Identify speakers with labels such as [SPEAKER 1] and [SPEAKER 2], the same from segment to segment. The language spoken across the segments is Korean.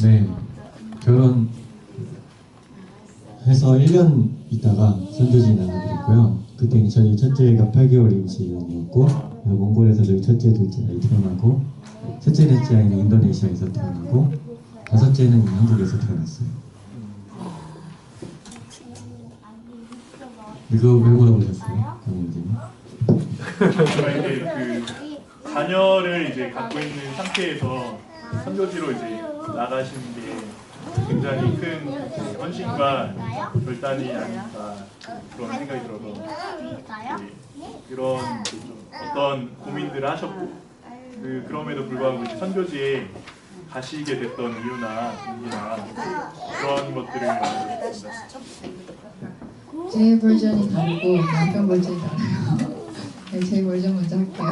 [SPEAKER 1] 네, 결혼해서 1년 있다가 선교지 나가드렸고요. 그때 저희 첫째가 8개월 임신이었고, 몽골에서 저희 첫째, 둘째 아이 태어나고, 셋째, 넷째 아이는 인도네시아에서 태어나고, 다섯째는 한국에서 태어났어요. 그거 왜 물어보셨어요? 강원님?
[SPEAKER 2] 이제 그 자녀를 이제 갖고 있는 상태에서 선교지로 이제 나가시는 게 굉장히 큰 헌신과 결단이 아닐까 그런 생각이 들어서 그런 좀 어떤 고민들을 하셨고 그럼에도 불구하고 이제 선교지에 가시게 됐던 이유나 그런 것들을 알려주셨습니다.
[SPEAKER 3] 제 버전이 다르고 남편 버전이 다르요. 네, 제 버전 먼저 할게요.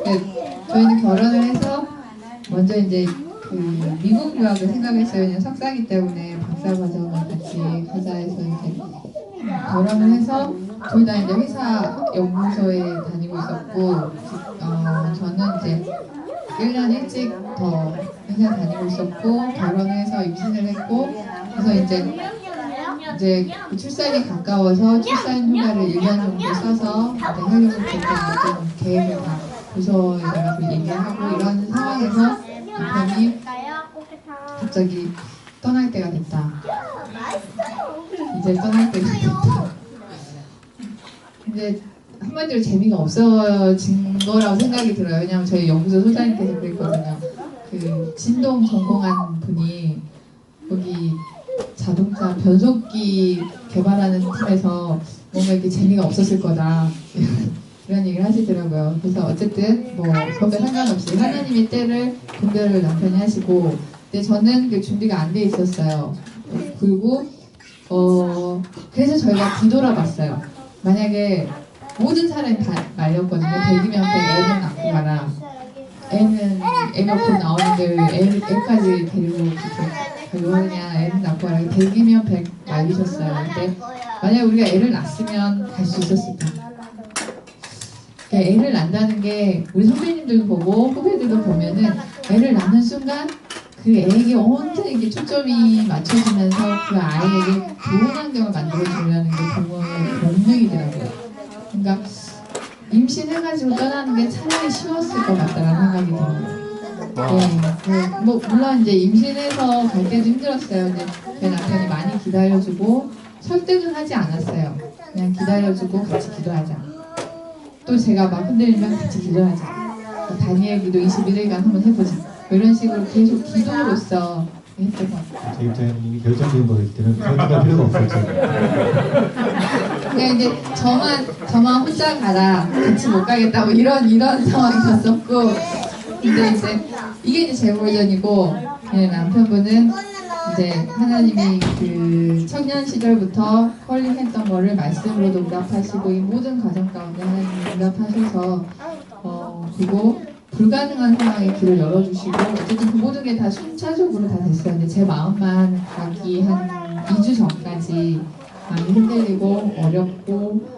[SPEAKER 3] 네, 저희는 결혼을 해서 먼저 이제 그 미국 유학을 생각했어요. 그냥 석사기 때문에 박사 과정을 같이 하자 해서 이제 결혼을 해서 둘 다 이제 회사 연구소에 다니고 있었고, 저는 이제 1년 일찍 더 회사 다니고 있었고, 결혼을 해서 임신을 했고, 그래서 이제 그 출산이 가까워서 출산 휴가를 1년 정도 써서 해외에서 모든 계획을 다 부서에다가 얘기하고 이런 상황에서 남편이 갑자기 떠날 때가 됐다. 이제 떠날 때가 됐다. 근데 한마디로 재미가 없어진 거라고 생각이 들어요. 왜냐하면 저희 연구소 소장님께서 그랬거든요. 그 진동 전공한 분이 거기 자동차 변속기 개발하는 팀에서 뭔가 이렇게 재미가 없었을 거다 이런 얘기를 하시더라고요. 그래서 어쨌든 뭐 그것과 상관없이 하나님의 때를 분별을 남편이 하시고, 근데 저는 그 준비가 안 돼 있었어요. 그리고 그래서 저희가 뒤돌아봤어요. 만약에 모든 사람이 다 말렸거든요. 100이면 100, 애는 낳고 가라. 애면 곧 나오는데 애까지 데리고 그렇게 그냥 애는 낳고 가라. 100이면 100 말리셨어요. 근데 만약에 우리가 애를 낳았으면 갈 수 있었을까? 그러니까 애를 낳는다는 게 우리 선배님들도 보고 후배들도 보면은 애를 낳는 순간 그 애에게 온전히 초점이 맞춰지면서 그 아이에게 좋은 환경을 만들어주려는 게 부모의 본능이더라고요. 그러니까 임신해가지고 떠나는 게 차라리 쉬웠을 것 같다는 생각이 들어요. 네, 뭐 물론 이제 임신해서 갈 때도 힘들었어요. 이제 제 남편이 많이 기다려주고 설득은 하지 않았어요. 그냥 기다려주고 같이 기도하자. 또 제가 막 흔들리면 같이 기도하자. 다니엘 기도 21일간 한번 해보자. 이런 식으로 계속 기도로서 했던 것 같아요.
[SPEAKER 1] 제 입장에는 이미 결정된 거기 때문에 그럴 필요가 없었죠.
[SPEAKER 3] 그러니까 이제 저만 혼자 가라, 같이 못 가겠다, 뭐 이런 상황이 됐었고, 근데 이제 이게 이제 제 버전이고, 네, 남편분은 이제 하나님이 그 청년 시절부터 컬링했던 거를 말씀으로도 응답하시고 이 모든 과정 가운데 하나님이 응답하셔서 그리고 불가능한 상황에 길을 열어주시고 어쨌든 그 모든 게 다 순차적으로 다 됐어요. 근데 제 마음만 가기 한 2주 전까지 많이 흔들리고 어렵고,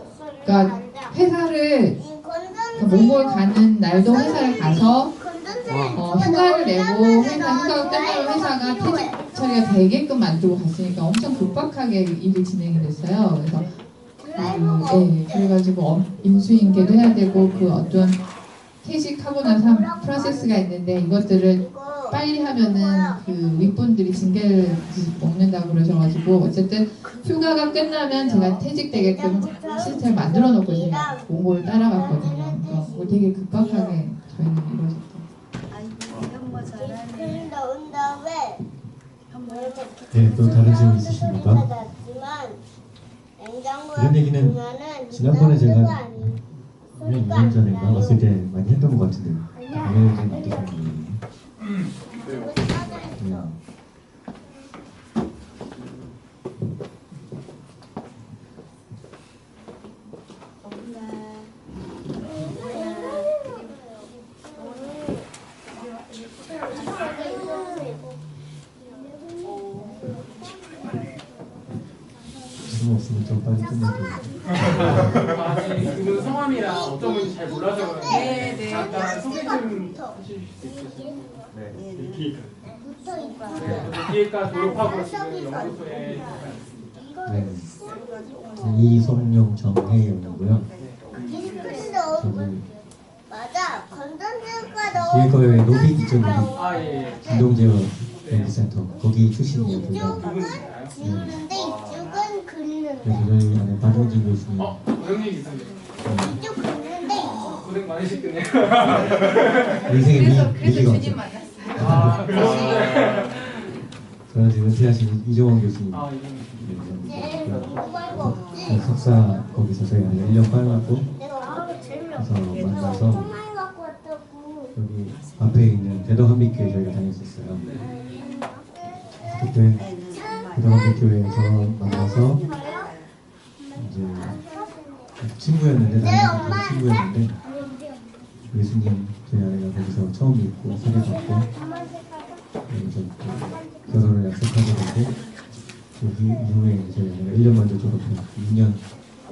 [SPEAKER 3] 그러니까 회사를 몽골 가는 날도 회사를 가서 휴가를 내고 휴가가 끝나면 회사가 퇴직 처리가 되게끔 만들고 갔으니까 엄청 급박하게 일이 진행이 됐어요. 그래서 그래가지고 인수인계도 해야 되고 그 어떤 퇴직하고 나서 한 프로세스가 있는데 이것들을 빨리 하면은 그 윗분들이 징계를 먹는다고 그러셔가지고 어쨌든 휴가가 끝나면 제가 퇴직되게끔 시스템을 만들어 놓고 제가 몽골을 따라갔거든요. 그래서 되게 급박하게 저희는 이루어졌죠.
[SPEAKER 1] 네, 또 다른 질문 있으십니까? 이런 얘기는 지난번에 제가 2년 전인가 왔을 때 많이 했던 것 같은데요. 당연히 좀 어떠신 분이에요? 질문 없으면 좀 빨리 끝낼게요.
[SPEAKER 4] 그 성함이랑 어떤 분인지 잘 몰라서 잠깐 소개 좀 해주실 수 있어요?
[SPEAKER 2] 네, 기획.
[SPEAKER 4] 기획과 졸업하고 지금 연구소에
[SPEAKER 1] 네. 이성용 정혜영이고요. 저기
[SPEAKER 5] 맞아. 건전지가 너무
[SPEAKER 1] 기획과의 로비 기존
[SPEAKER 4] 아예
[SPEAKER 1] 운동제어 연구센터 거기 출신이에요. 저희가.
[SPEAKER 5] 이쪽은 지우는데 이쪽은 긁는
[SPEAKER 1] 그래서 저희 안에 박용진 교수님,
[SPEAKER 4] 고영님 있는데
[SPEAKER 5] 이쪽 긁는데
[SPEAKER 4] 고생 많으시겠네요.
[SPEAKER 1] 인생의
[SPEAKER 3] 그래서
[SPEAKER 1] 위기가
[SPEAKER 3] 주님
[SPEAKER 1] 왔죠.
[SPEAKER 3] 만났어요.
[SPEAKER 4] 아 그러시네.
[SPEAKER 1] 저는 지금 은퇴하신 이종원 교수님.
[SPEAKER 4] 아 이제
[SPEAKER 5] 그거 말고 없지.
[SPEAKER 1] 석사 거기서 저희 안에 1년 빨랐고
[SPEAKER 5] 내가
[SPEAKER 1] 그래서
[SPEAKER 5] 재미없어.
[SPEAKER 1] 만나서
[SPEAKER 5] 많이 갖고 왔다고.
[SPEAKER 1] 여기 앞에 있는 대덕한빛교회 저희가 다녔었어요. 그때 대덕한빛교회에서 만나서 이제 친구였는데 나는 친구였는데 예수님 저희 아내가 거기서 처음 믿고 소개받고 그래서 또 결혼을 약속하게 되고 여기 이후에 저희 아내가 1년 먼저 졸업해서 2년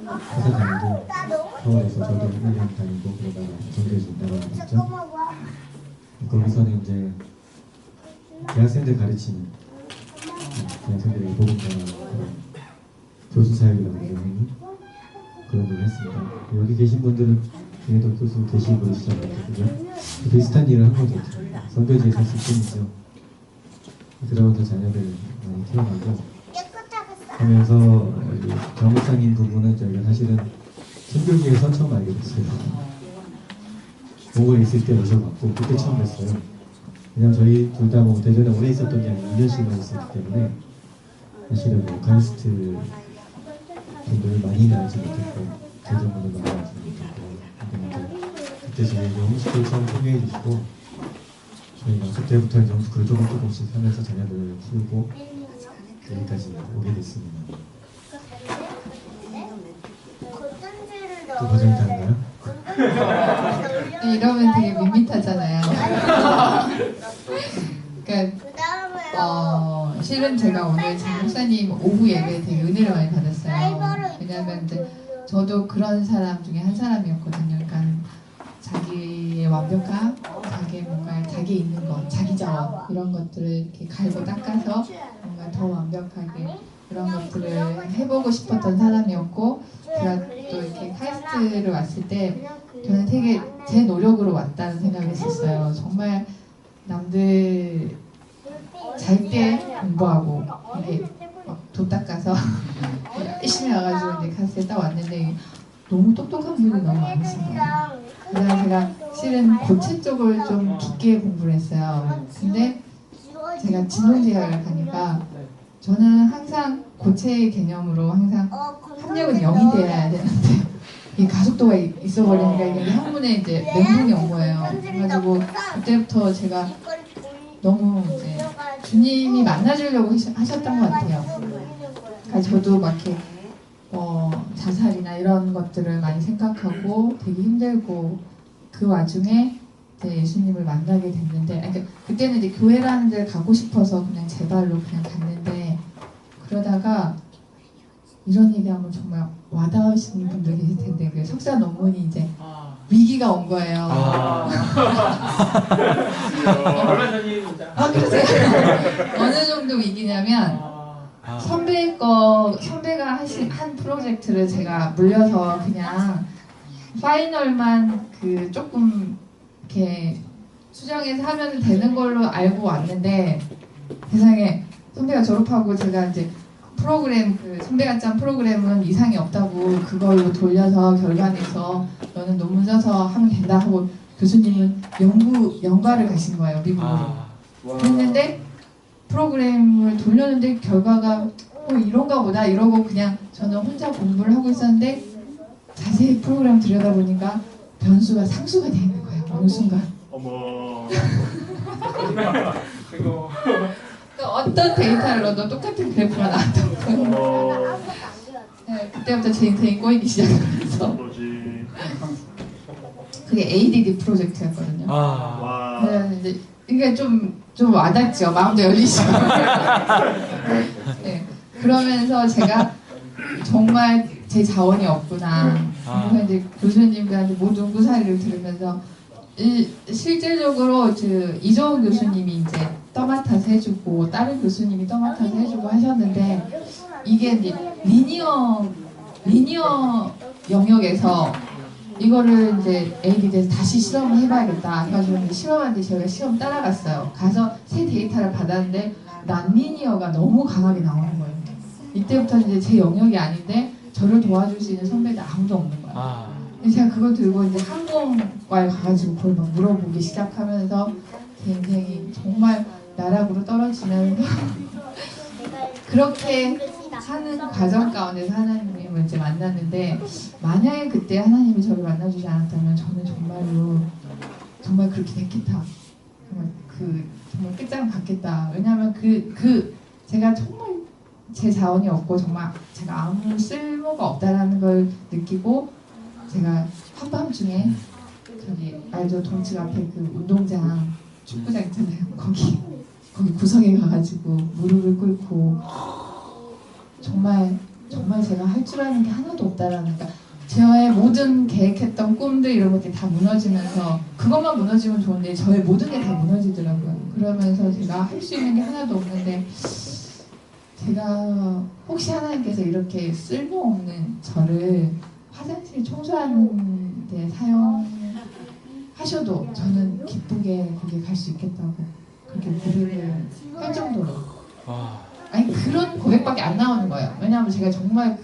[SPEAKER 1] 회사 다니고 서울에서 저도 1년 다니고 그러다가 전교에서 나가게 됐죠. 거기서는 이제 대학생들 가르치는 대학생들에게 복음 전하는 그런 교수 사역이라고 하는 그런 일을 했습니다. 여기 계신 분들은 중에도 교수 계시고 그러시잖아요. 비슷한 일을 한 거죠. 선교지에서 했을 뿐이죠. 그러면서 자녀들 많이 키워가고 하면서 정목사님 부분은 저희가 사실은 선교지에서 처음 알게 됐어요. 몽골에 있을 때 오셔갖고 그때 처음 뵀어요. 왜냐면 저희 둘 다 뭐 대전에 오래 있었던 게 아니라 2년씩만 있었기 때문에 사실은 뭐 카리스트 분들을 많이는 알지 못했고 대전분을 많이 알지 못했고 근데 그때 저희 영스쿨 처음 소개해 주시고 저희가 그때부터 영스쿨을 조금씩 하면서 자녀들을 키우고 여기까지 오게 됐습니다. 또 버전이 다른가요?
[SPEAKER 3] 이러면 되게 밋밋하잖아요. 그러니까 실은 제가 오늘 장 목사님 오후 예배에 되게 은혜를 많이 받았어요. 왜냐하면 이제 저도 그런 사람 중에 한 사람이었거든요. 그러니까 자기의 완벽함, 자기의 뭔가 자기 있는 것, 자기 자원 이런 것들을 이렇게 갈고 닦아서 뭔가 더 완벽하게 그런 것들을 해보고 싶었던 사람이었고 제가 또 이렇게 카이스트를 왔을 때 저는 되게 제 노력으로 왔다는 생각을 했었어요. 정말 남들 잘 때 공부하고 이게 돈 닦아서 열심히 와가지고 이제 카이스트에 딱 왔는데 너무 똑똑한 분이 너무 많으신 거예요. 그래서 제가 실은 고체 쪽을 좀 깊게 공부를 했어요. 근데 제가 진동제약을 가니까 저는 항상 고체의 개념으로 항상 합력은 0이 돼야 되는데 이 가속도가 있어버리니까 이게 학문에 이제 멘붕이 온 거예요. 그래가지고 그때부터 제가 너무 이제 주님이 만나주려고 하셨던 것 같아요. 그러니까 저도 막 이렇게 자살이나 이런 것들을 많이 생각하고 되게 힘들고 그 와중에 이제 예수님을 만나게 됐는데 그러니까 그때는 이제 교회라는 데를 가고 싶어서 그냥 제 발로 그냥 갔는데 그러다가 이런 얘기하면 정말 와닿으시는 분들 계실 텐데 그 석사 논문이 이제 위기가 온 거예요.
[SPEAKER 4] 얼마 전입니다.
[SPEAKER 3] 그러세요? 어느 정도 위기냐면 선배가 한 프로젝트를 제가 물려서 그냥 파이널만 그 조금 이렇게 수정해서 하면 되는 걸로 알고 왔는데 세상에 선배가 졸업하고 제가 이제 프로그램 그 선배가 짠 프로그램은 이상이 없다고 그걸로 돌려서 결과내서 너는 논문 써서 하면 된다 하고 교수님은 연구를 가신 거예요 미국으로. 그랬는데 프로그램을 돌렸는데 결과가 이런가 보다 이러고 그냥 저는 혼자 공부를 하고 있었는데 자세히 프로그램 들여다보니까 변수가 상수가 되어 있는 거예요. 어느 순간.
[SPEAKER 2] 어머.
[SPEAKER 4] 그리고
[SPEAKER 3] 어떤 데이터를 넣어도 똑같은 그래프가 나왔다고요. 네, 그때부터 제 인생이 꼬이기 시작해서
[SPEAKER 2] 뭐지?
[SPEAKER 3] 그게 ADD 프로젝트였거든요.
[SPEAKER 2] 와.
[SPEAKER 3] 그래서 이제 이게 좀 와닿죠. 마음도 열리시고. 네, 그러면서 제가 정말 제 자원이 없구나. 그래서 이제 교수님들한테 모든 구사리를 들으면서 실제적으로 이정훈 교수님이 이제 떠맡아서 해주고 다른 교수님이 떠맡아서 해주고 하셨는데 이게 이제 리니어 영역에서 이거를 이제 AD에서 다시 실험을 해봐야겠다 해가지고 이제 실험하는데 저희가 시험 따라갔어요. 가서 새 데이터를 받았는데 넌리니어가 너무 강하게 나오는 거예요. 이때부터 이제 제 영역이 아닌데 저를 도와줄 수 있는 선배도 아무도 없는 거예요. 그래서 제가 그걸 들고 이제 항공과에 가가지고 그걸 막 물어보기 시작하면서 제 인생이 정말 나락으로 떨어지면서 그렇게 사는 과정 가운데서 하나님을 이제 만났는데 만약에 그때 하나님이 저를 만나주지 않았다면 저는 정말 그렇게 됐겠다. 정말 끝장을 봤겠다. 왜냐하면 제가 정말 제 자원이 없고 정말 제가 아무 쓸모가 없다라는 걸 느끼고 제가 한밤중에 저기 알죠? 동측 앞에 그 운동장 축구장 있잖아요. 거기 구석에 가가지고 무릎을 꿇고 정말 제가 할 줄 아는 게 하나도 없다라는 거. 저의 모든 계획했던 꿈들 이런 것들이 다 무너지면서 그것만 무너지면 좋은데 저의 모든 게 다 무너지더라고요. 그러면서 제가 할 수 있는 게 하나도 없는데 제가 혹시 하나님께서 이렇게 쓸모없는 저를 화장실 청소하는 데 사용하셔도 저는 기쁘게 거기에 갈 수 있겠다고 그렇게 고백을 할 정도로 아니 그런 고백밖에 안 나오는 거예요. 왜냐하면 제가 정말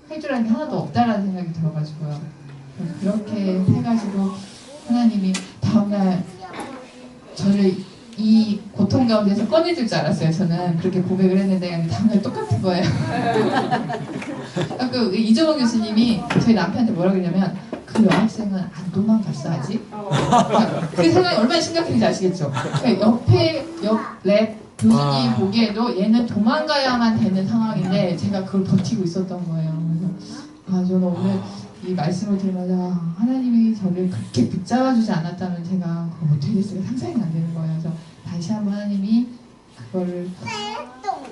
[SPEAKER 3] 할 줄 아는 게 하나도 없다라는 생각이 들어가지고요. 그렇게 해가지고 하나님이 다음날 저를 이 고통 가운데서 꺼내줄 줄 알았어요. 저는 그렇게 고백을 했는데 다음날 똑같은 거예요. 이정원 교수님이 저희 남편한테 뭐라고 했냐면 그 여학생은 안 도망갔어 아직? 그 상황이 얼마나 심각한지 아시겠죠? 옆랩 교수님 보기에도 얘는 도망가야만 되는 상황인데 제가 그걸 버티고 있었던 거예요. 그래서 저는 오늘 이 말씀을 들으면서 하나님이 저를 그렇게 붙잡아주지 않았다면 제가 그걸 어떻게 됐을까 상상이 안 되는 거예요. 그래서 다시 한번 하나님이 그거를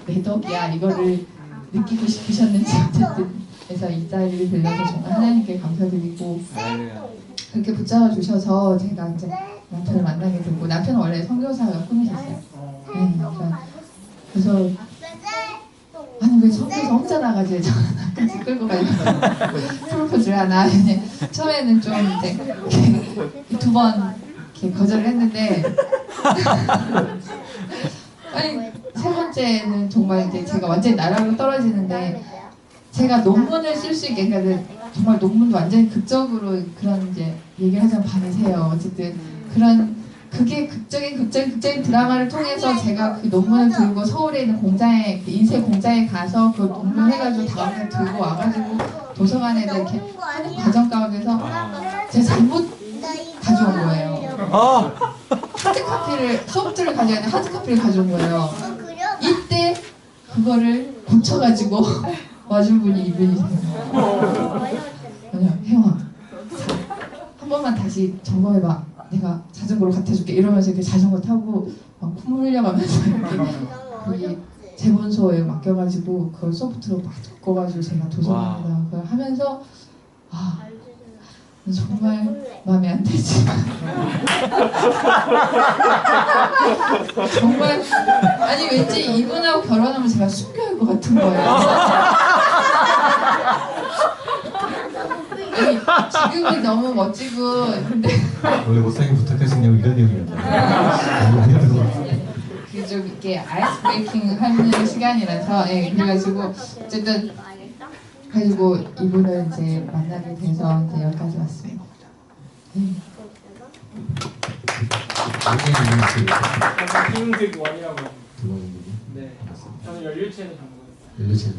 [SPEAKER 3] 내 덕이야 이거를 느끼고 싶으셨는지 어쨌든 그래서 이 자리를 빌려서 정말 하나님께 감사드리고 그렇게 붙잡아 주셔서 제가 이제 남편을 만나게 되고 남편은 원래 선교사가 꿈이셨어요. 네, 그래서 아니 왜 선교사 혼자 나가지 저까지 끌고 가려고 프로포즈를 하나 처음에는 좀 이제 2번 거절을 했는데 아니 세 번째는 정말 이제 제가 완전히 나락으로 떨어지는데 제가 논문을 쓸 수 있게 그러니까 정말 논문도 완전히 극적으로 그런 이제 얘기를 하자면 밤이 새요. 어쨌든 그게 극적인 드라마를 통해서 제가 그 논문을 들고 서울에 있는 공장에 인쇄 공장에 가서 그 논문 해가지고 다음날 들고 와가지고 도서관에다 이렇게 하는 과정 가운데서 제가 잘못 가져온 거예요. 하드카피를 소프트를 가져야 돼 하드카피를 가져온 거예요. 이때 그거를 고쳐가지고 와준 분이 이분이세요. 혜영아 한 번만 다시 점검해봐. 내가 자전거로 갖다 줄게 이러면서 이렇게 자전거 타고 막 콧물 흘려가면서 이렇게 거기 재본소에 맡겨가지고 그걸 소프트로 막 바꿔가지고 제가 도서관에다 그걸 하면서 정말 마음에 안 들지만 정말 아니 왠지 이분하고 결혼하면 제가 순교할 것 같은 거예요. 아니 지금은 너무 멋지고 근데
[SPEAKER 1] 원래 못사게 부탁하시냐고 이런 내용이었나요?
[SPEAKER 3] 좀 이렇게 아이스 브레이킹 하는 시간이라서 그래가지고 어쨌든 그리고 이분을 이제 만나게 돼서 이제 여기까지 왔습니다.
[SPEAKER 4] 김은택 원이라고.
[SPEAKER 1] 네.
[SPEAKER 4] 저는 연료체는
[SPEAKER 1] 연료체는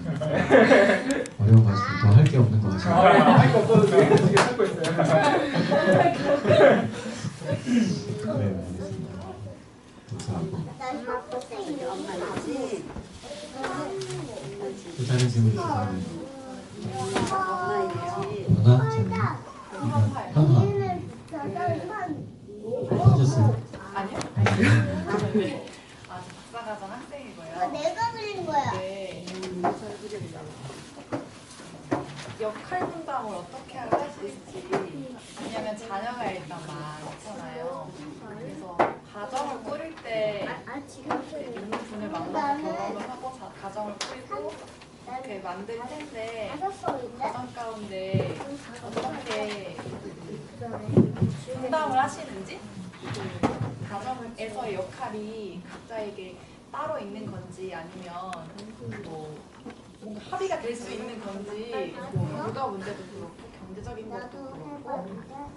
[SPEAKER 1] 어려워가지고 더 할 게 없는 것 같아요.
[SPEAKER 4] 할 거 없어도 지금 찾고 있어요.
[SPEAKER 1] 네, 알겠습니다. 감사하고 또 다른 질문 있으세요? 전화? 현화 하셨어요?
[SPEAKER 6] 아니요. 박사과정 학생이고요.
[SPEAKER 5] 내가 그린 거야.
[SPEAKER 6] 네. 역할 분담을 어떻게 할 수 있을지. 왜냐면 자녀가 일단 많잖아요. 분을 만나서 결혼을 하고 가정을 꾸리고 이렇게 만들 텐데 가정 가운데 어떻게 분담을 하시는지 그 가정에서의 역할이 각자에게 따로 있는 건지 아니면 뭐 뭔가 합의가 될 수 있는 건지 뭐 육아 문제도 그렇고 경제적인 것도 그렇고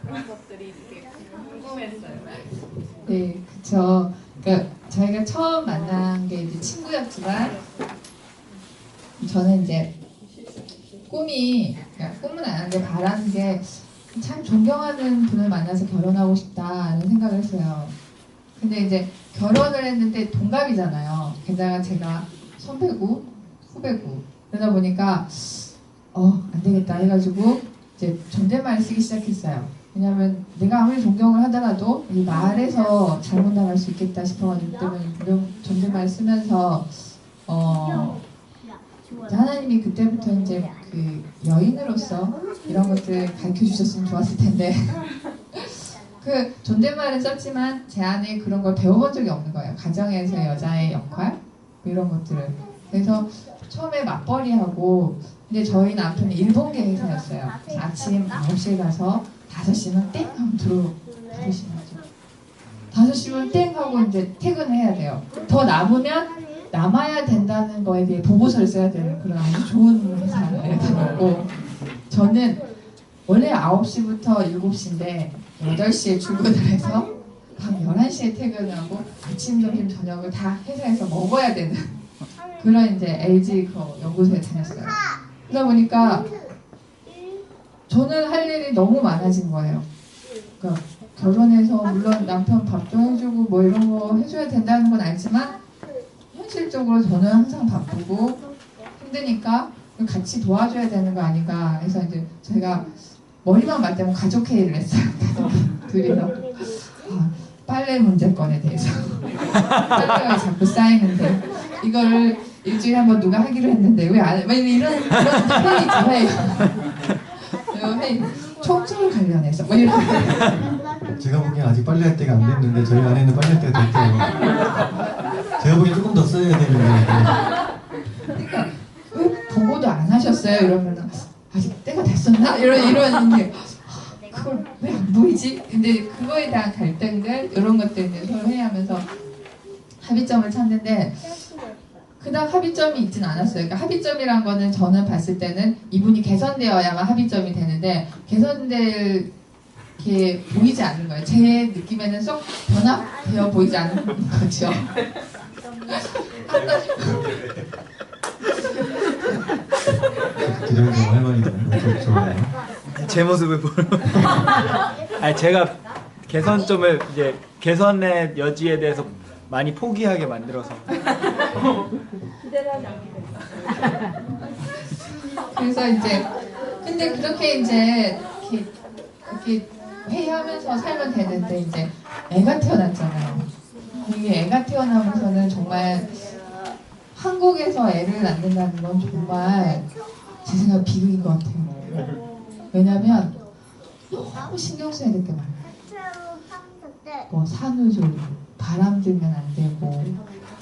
[SPEAKER 6] 그런 것들이 되게 궁금했어요.
[SPEAKER 3] 네, 그쵸. 그러니까 저희가 처음 만난 게 이제 친구였지만 저는 이제 그러니까 꿈은 안 하는데 바라는 게 참 존경하는 분을 만나서 결혼하고 싶다는 생각을 했어요. 근데 이제 결혼을 했는데 동갑이잖아요. 게다가 제가 선배고 후배고 그러다 보니까 안 되겠다 해가지고 이제 존댓말을 쓰기 시작했어요. 왜냐면 내가 아무리 존경을 하더라도 이 말에서 잘못 나갈 수 있겠다 싶어가지고 때문에 존댓말 쓰면서 하나님이 그때부터 이제 그 여인으로서 이런 것들 가르쳐 주셨으면 좋았을 텐데 그 존댓말은 썼지만 제 안에 그런 걸 배워본 적이 없는 거예요. 가정에서 여자의 역할 이런 것들을. 그래서 처음에 맞벌이하고 근데 저희 남편이 일본계 회사였어요. 그래서 아침 9시에 가서 5시면 땡 하면 들어오시면 5시면 땡 하고 이제 퇴근해야 돼요. 더 남으면 남아야 된다는 거에 대해 보고서를 써야 되는 그런 아주 좋은 회사에 다녔고 저는 원래 9시부터 7시인데 8시에 출근을 해서 밤 11시에 퇴근하고 아침, 점심, 저녁을 다 회사에서 먹어야 되는 그런 이제 LG 그 연구소에 다녔어요. 그러다 보니까 저는 할 일이 너무 많아진 거예요. 그러니까 결혼해서 물론 남편 밥도 해주고 뭐 이런 거 해줘야 된다는 건 알지만 현실적으로 저는 항상 바쁘고 힘드니까 같이 도와줘야 되는 거 아닌가 해서 이제 제가 머리만 맞대면 가족회의를 했어요. 둘이서 빨래 문제건에 대해서 빨래가 자꾸 쌓이는데 이거를 일주일에 한 번 누가 하기로 했는데 왜 안 해? 이런 회의죠. 회의. 청소를 관련해서 뭐 이런.
[SPEAKER 1] 제가 보기엔 아직 빨래할 때가 안 됐는데 저희 아내는 빨래할 때가 됐대요. 제가 보기엔 조금 더 써야 되는데.
[SPEAKER 3] 그러니까 왜 보고도 안 하셨어요? 이러면 아직 때가 됐었나? 이런 게 그걸 왜 안 보이지? 근데 그거에 대한 갈등들 이런 것들 이제 서로 회의하면서 합의점을 찾는데 그닥 합의점이 있진 않았어요. 그러니까 합의점이란 거는 저는 봤을 때는 이분이 개선되어야만 합의점이 되는데 개선될 게 보이지 않는 거예요. 제 느낌에는 썩 변화되어 보이지 않는 거죠.
[SPEAKER 1] 기존에 할머니들 좋아요.
[SPEAKER 7] 제 모습을 보는. 아니 제가 개선점을 이제 개선의 여지에 대해서 많이 포기하게 만들어서.
[SPEAKER 3] 그래서 이제 근데 그렇게 이제 이렇게 회의하면서 살면 되는데 이제 애가 태어났잖아요. 이게 애가 태어나면서는 정말 한국에서 애를 낳는다는 건 정말 제 생각 비극인 것 같아요. 왜냐면 너무 신경 써야 될 게 많아요. 뭐 산후조리, 바람 들면 안 되고,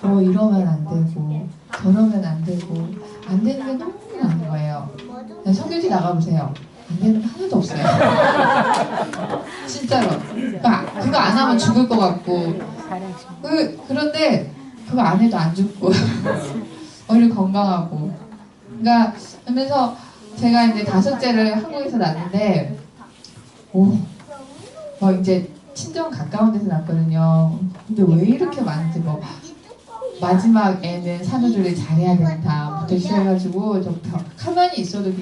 [SPEAKER 3] 뭐 이러면 안 되고, 저러면 안 되고, 안 되는 게 너무 많은 거예요. 성교지 나가보세요. 안 되는 게 하나도 없어요. 진짜로. 그러니까 그거 안 하면 죽을 것 같고, 그런데 그거 안 해도 안 죽고, 오히려 건강하고. 그러니까 하면서 제가 이제 5째를 한국에서 낳는데, 이제 친정 가까운 데서 낳았거든요. 근데 왜 이렇게 많은지 뭐 마지막 애는 산후조리 잘해야 된다부터 시작해가지고 좀 가만히 있어도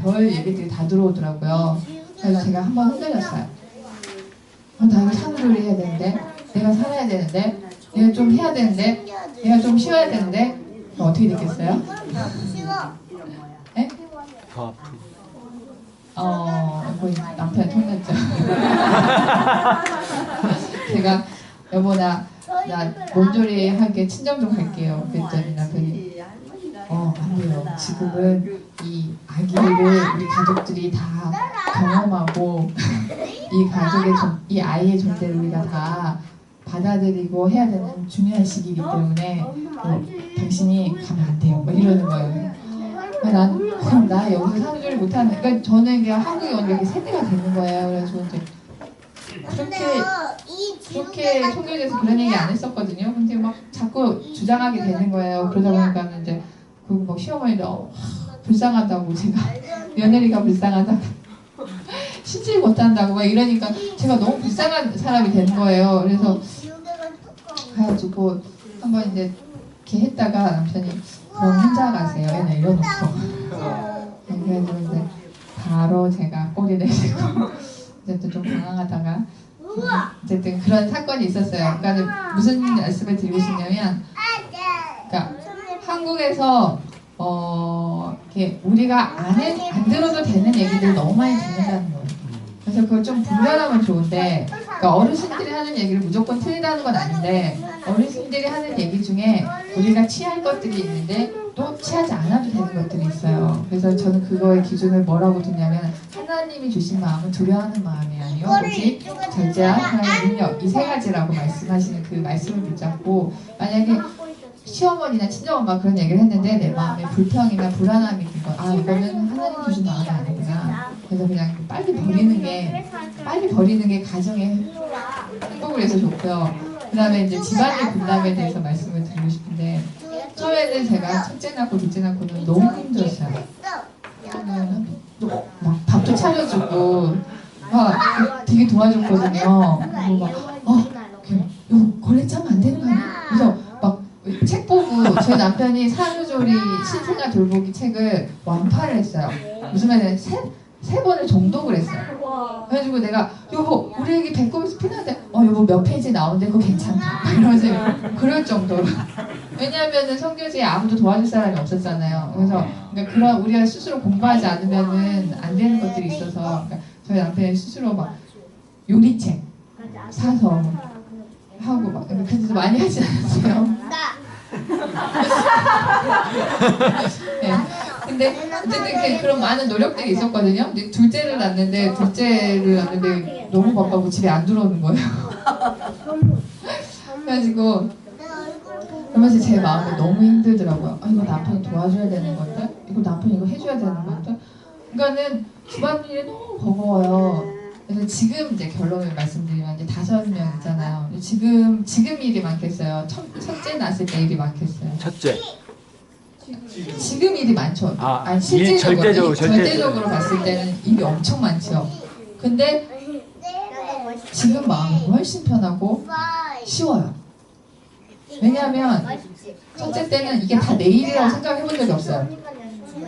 [SPEAKER 3] 별 얘기들이 다 들어오더라고요. 그래서 제가 한번 흔들렸어요. 나 이거 산후조리 해야 되는데, 내가 살아야 되는데, 내가 좀 해야 되는데, 내가 좀 쉬어야 되는데, 어떻게 됐겠어요? 네?
[SPEAKER 7] 더 아프.
[SPEAKER 3] 거의 남편이 혼냈죠. 제가 여보 나 몸조리 하게 친정 좀 갈게요. 그랬더니 남편이 안 돼요. 지금은 이 아기를 우리 가족들이 다 경험하고 이 아이의 존재를 우리가 다 받아들이고 해야 되는 중요한 시기이기 때문에 당신이 가면 안 돼요. 막 이러는 거예요. 그럼 나 여기서 사는 줄 못하는. 그러니까 저는 그냥 한국에 온 이렇게 세대가 되는 거예요. 그래서 이제 그렇게 통일돼서 그런 얘기 안 했었거든요. 근데 막 자꾸 주장하게 되는 거예요. 그러다 보니까 이제 그리고 막 시어머니도 불쌍하다고 제가 며느리가 불쌍하다고 쉬지 못한다고 막 이러니까 제가 너무 불쌍한 사람이 되는 거예요. 그래서 가지고 한번 이제 이렇게 했다가 남편이 그럼 혼자 가세요. 얘는 이러놓고 그래서 이제 바로 제가 꼬리를 내고 어쨌든 좀 당황하다가 어쨌든 그런 사건이 있었어요. 그러니까 무슨 말씀을 드리고 싶냐면, 그러니까 한국에서 이렇게 우리가 안 들어도 되는 얘기들 너무 많이 듣는다는 거예요. 그래서 그걸 좀 분별하면 좋은데, 그러니까 어르신들이 하는 얘기를 무조건 틀리다는 건 아닌데, 어르신들이 하는 얘기 중에 우리가 취할 것들이 있는데 또 취하지 않아도 되는 것들이 있어요. 그래서 저는 그거의 기준을 뭐라고 두냐면, 하나님이 주신 마음은 두려워하는 마음이 아니요 오직 절제한 하나님의 능력, 이 세 가지라고 말씀하시는 그 말씀을 붙잡고, 만약에 시어머니나 친정엄마가 그런 얘기를 했는데 내 마음에 불평이나 불안함이 든 거, 아 이거는 하나님 주신 마음이 아니구나. 그래서 그냥 빨리 버리는 게 가정의 행복을 위해서 좋고요. 그 다음에 이제 집안일 분담에 대해서 말씀을 드리고 싶은데, 처음에는 제가 첫째 낳고 둘째 낳고는 너무 힘들었어요. 막 밥도 차려주고 막 되게 도와줬거든요. 그리고 이거 걸레 짜면 안 되는 거 아니야? 그래서 막 책 보고 저희 남편이 산후조리 신생아 돌보기 책을 완파를 했어요. 무슨 말이냐면 세 번을 정독을 했어요. 그래가지고 내가 여보 우리 애기 배꼽에서 피나는데 여보 몇 페이지 나오는데 그거 괜찮다 이러면서 그럴 정도로. 왜냐하면은 성교지에 아무도 도와줄 사람이 없었잖아요. 그래서 그러니까 그런 우리가 스스로 공부하지 않으면은 안 되는 것들이 있어서, 그러니까 저희 남편이 스스로 막 요리책 사서 하고 막 그래서 많이 하지 않았어요. 네. 근데 어쨌든 그런 많은 노력들이 있었거든요. 근데 둘째를 낳는데 너무 바빠고 집에 안 들어오는 거예요. 그래가지고 그러면서 제 마음이 너무 힘들더라고요. 이거 남편이 도와줘야 되는 건데, 이거 남편이 이거 해줘야 되는 건데. 그러니까는 집안일이 너무 버거워요. 그래서 지금 이제 결론을 말씀드리면 이제 5명 있잖아요. 지금 일이 많겠어요. 첫째 낳았을 때 일이 많겠어요.
[SPEAKER 7] 첫째.
[SPEAKER 3] 지금 일이 많죠.
[SPEAKER 7] 아니,
[SPEAKER 3] 실질적으로
[SPEAKER 7] 절대적으로
[SPEAKER 3] 절대적으로 봤을 때는 일이 엄청 많죠. 근데 지금 마음이 훨씬 편하고 쉬워요. 왜냐하면 첫째 때는 이게 다 내 일이라고 생각해본 적이 없어요.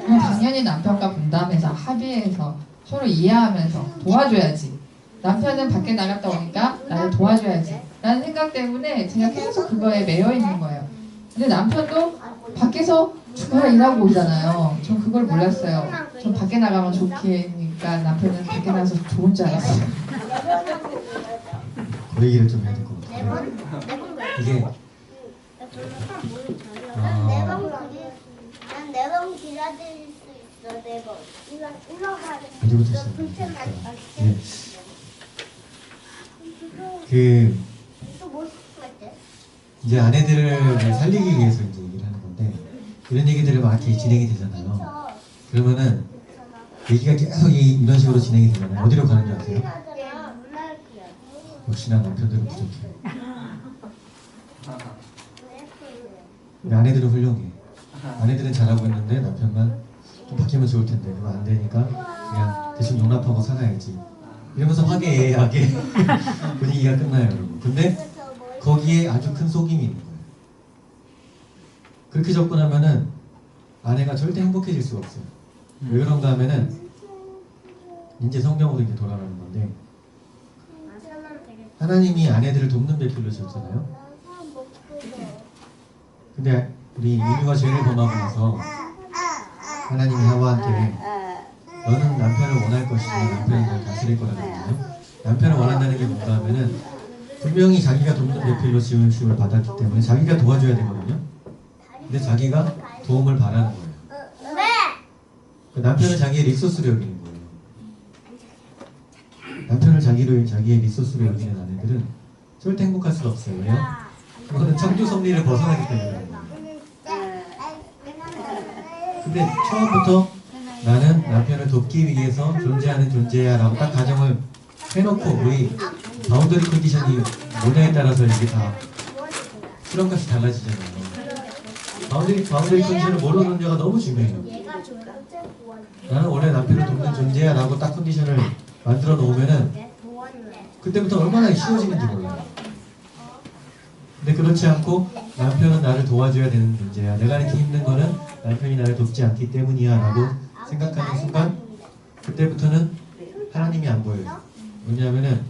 [SPEAKER 3] 당연히 남편과 분담해서 합의해서 서로 이해하면서 도와줘야지. 남편은 밖에 나갔다 오니까 나를 도와줘야지 라는 생각 때문에 제가 계속 그거에 매여 있는 거예요. 근데 남편도 밖에서 주말에 일하고 오잖아요. 전 그걸 몰랐어요. 전 밖에 나가면 좋게니까 남편은 밖에 나가서 좋은 줄 알았어요.
[SPEAKER 1] 그 얘기를 좀 해야 될 것 같아요. 이게
[SPEAKER 5] 내방 기다릴 수 있어. 내방 일로 가야 돼.
[SPEAKER 1] 언제부터
[SPEAKER 5] 너
[SPEAKER 1] 했어요?
[SPEAKER 5] 불편
[SPEAKER 1] 네. 그
[SPEAKER 5] 또뭐 시킬 때?
[SPEAKER 1] 이제 아내들을 살리기 위해서 이제 얘기를 하는 건데, 이런 얘기들을 막 이렇게 진행이 되잖아요. 그러면은 얘기가 계속 이런 식으로 진행이 되잖아요. 어디로 가는 줄 아세요? 역시나 남편들은 부족해요. 근데 아내들은 훌륭해. 아내들은 잘하고 있는데 남편만 좀 바뀌면 좋을 텐데 그거 안 되니까 그냥 대충 용납하고 살아야지. 이러면서 화기애애하게 분위기가 끝나요, 여러분. 근데 거기에 아주 큰 속임이 있는 거예요. 그렇게 접근하면은 아내가 절대 행복해질 수가 없어요. 왜 그런가 하면은 이제 성경으로 이제 돌아가는 건데, 하나님이 아내들을 돕는 배필로 지었잖아요. 근데 우리 인류가 죄를 범하고 나서 하나님이 하와한테 너는 남편을 원할 것이고 남편이 널 다스릴 거라고 했거든요. 남편을 원한다는 게 뭔가 하면은 분명히 자기가 돕는 배필로 지음심을 받았기 때문에 자기가 도와줘야 되거든요. 근데 자기가 도움을 바라는 거예요. 그 남편을 자기의 리소스로 여기는 거예요. 남편을 자기의 리소스로 여기는 아내들은 절대 행복할 수가 없어요. 왜요? 그거는 창조 섭리를 벗어나기 때문에. 근데 처음부터 나는 남편을 돕기 위해서 존재하는 존재야 라고 딱 가정을 해놓고 우리 바운더리 컨디션이 뭐냐에 따라서 이게 다 수렴값이 달라지잖아요. 바운더리 컨디션을 뭘로 놓느냐가 너무 중요해요. 나는 원래 남편을 돕는 존재야 라고 딱 컨디션을 만들어 놓으면은 그때부터 얼마나 쉬워지는지 몰라요. 근데 그렇지 않고 남편은 나를 도와줘야 되는 존재야, 내가 이렇게 힘든 거는 남편이 나를 돕지 않기 때문이야 라고 생각하는 순간 그때부터는 하나님이 안 보여요. 왜냐하면은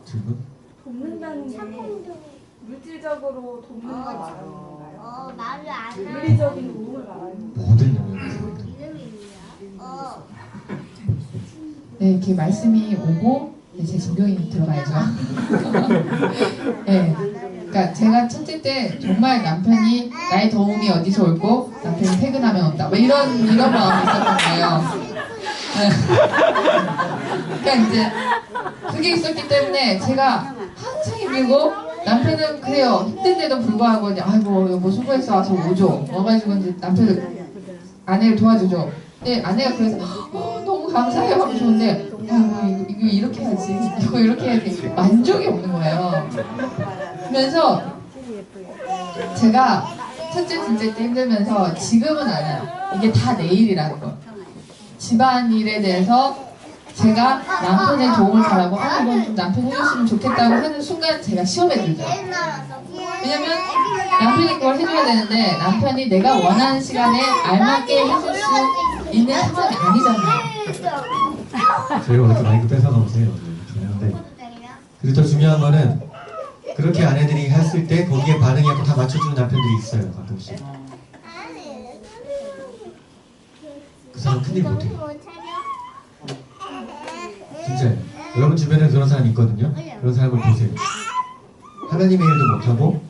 [SPEAKER 1] 지금
[SPEAKER 8] 돕는다는 게 물질적으로 돕는 걸 말하는 건가요?
[SPEAKER 5] 말을 안 하는
[SPEAKER 8] 물리적인 도움을 말하는 건가요?
[SPEAKER 1] 모든 영역에서
[SPEAKER 3] 네, 이렇게 말씀이 오고 제 적용이 들어가야죠. 네, 그러니까 제가 첫째 때 정말 남편이 나의 도움이 어디서 올고 남편이 퇴근하면 온다. 뭐 이런 마음이 있었던 거예요. 네. 그러니까 이제 그게 있었기 때문에 제가 한창 힘들고 남편은 그래요 힘든데도 불구하고 이제 아이고 여보 수고해서 와서 오죠. 와가지고 이제 남편을 아내를 도와주죠. 근데 아내가 그래서 너무 감사해요 하면 좋은데 이거 이렇게 해야지 이거 이렇게 해야지 만족이 없는 거예요. 그러면서 제가 첫째 둘째 때 힘들면서 지금은 알아요. 이게 다 내 일이라는 거. 집안일에 대해서 제가 남편의 도움을 바라고 이건 좀 남편이 해줬으면 좋겠다고 하는 순간 제가 시험에 들죠. 왜냐면 남편이 그걸 해줘야 되는데 남편이 내가 원하는 시간에 알맞게 해줄 수 있는 상황이 아니잖아요.
[SPEAKER 1] 저희가 이렇게 마이크 뺏어가보세요. 네. 그리고 더 중요한 거는 그렇게 아내들이 했을 때 거기에 반응이 다 맞춰주는 남편들이 있어요. 가끔씩. 그 사람 큰일 못해요. 진짜요. 여러분 주변에 그런 사람 있거든요. 그런 사람을 보세요. 하나님의 일도 못하고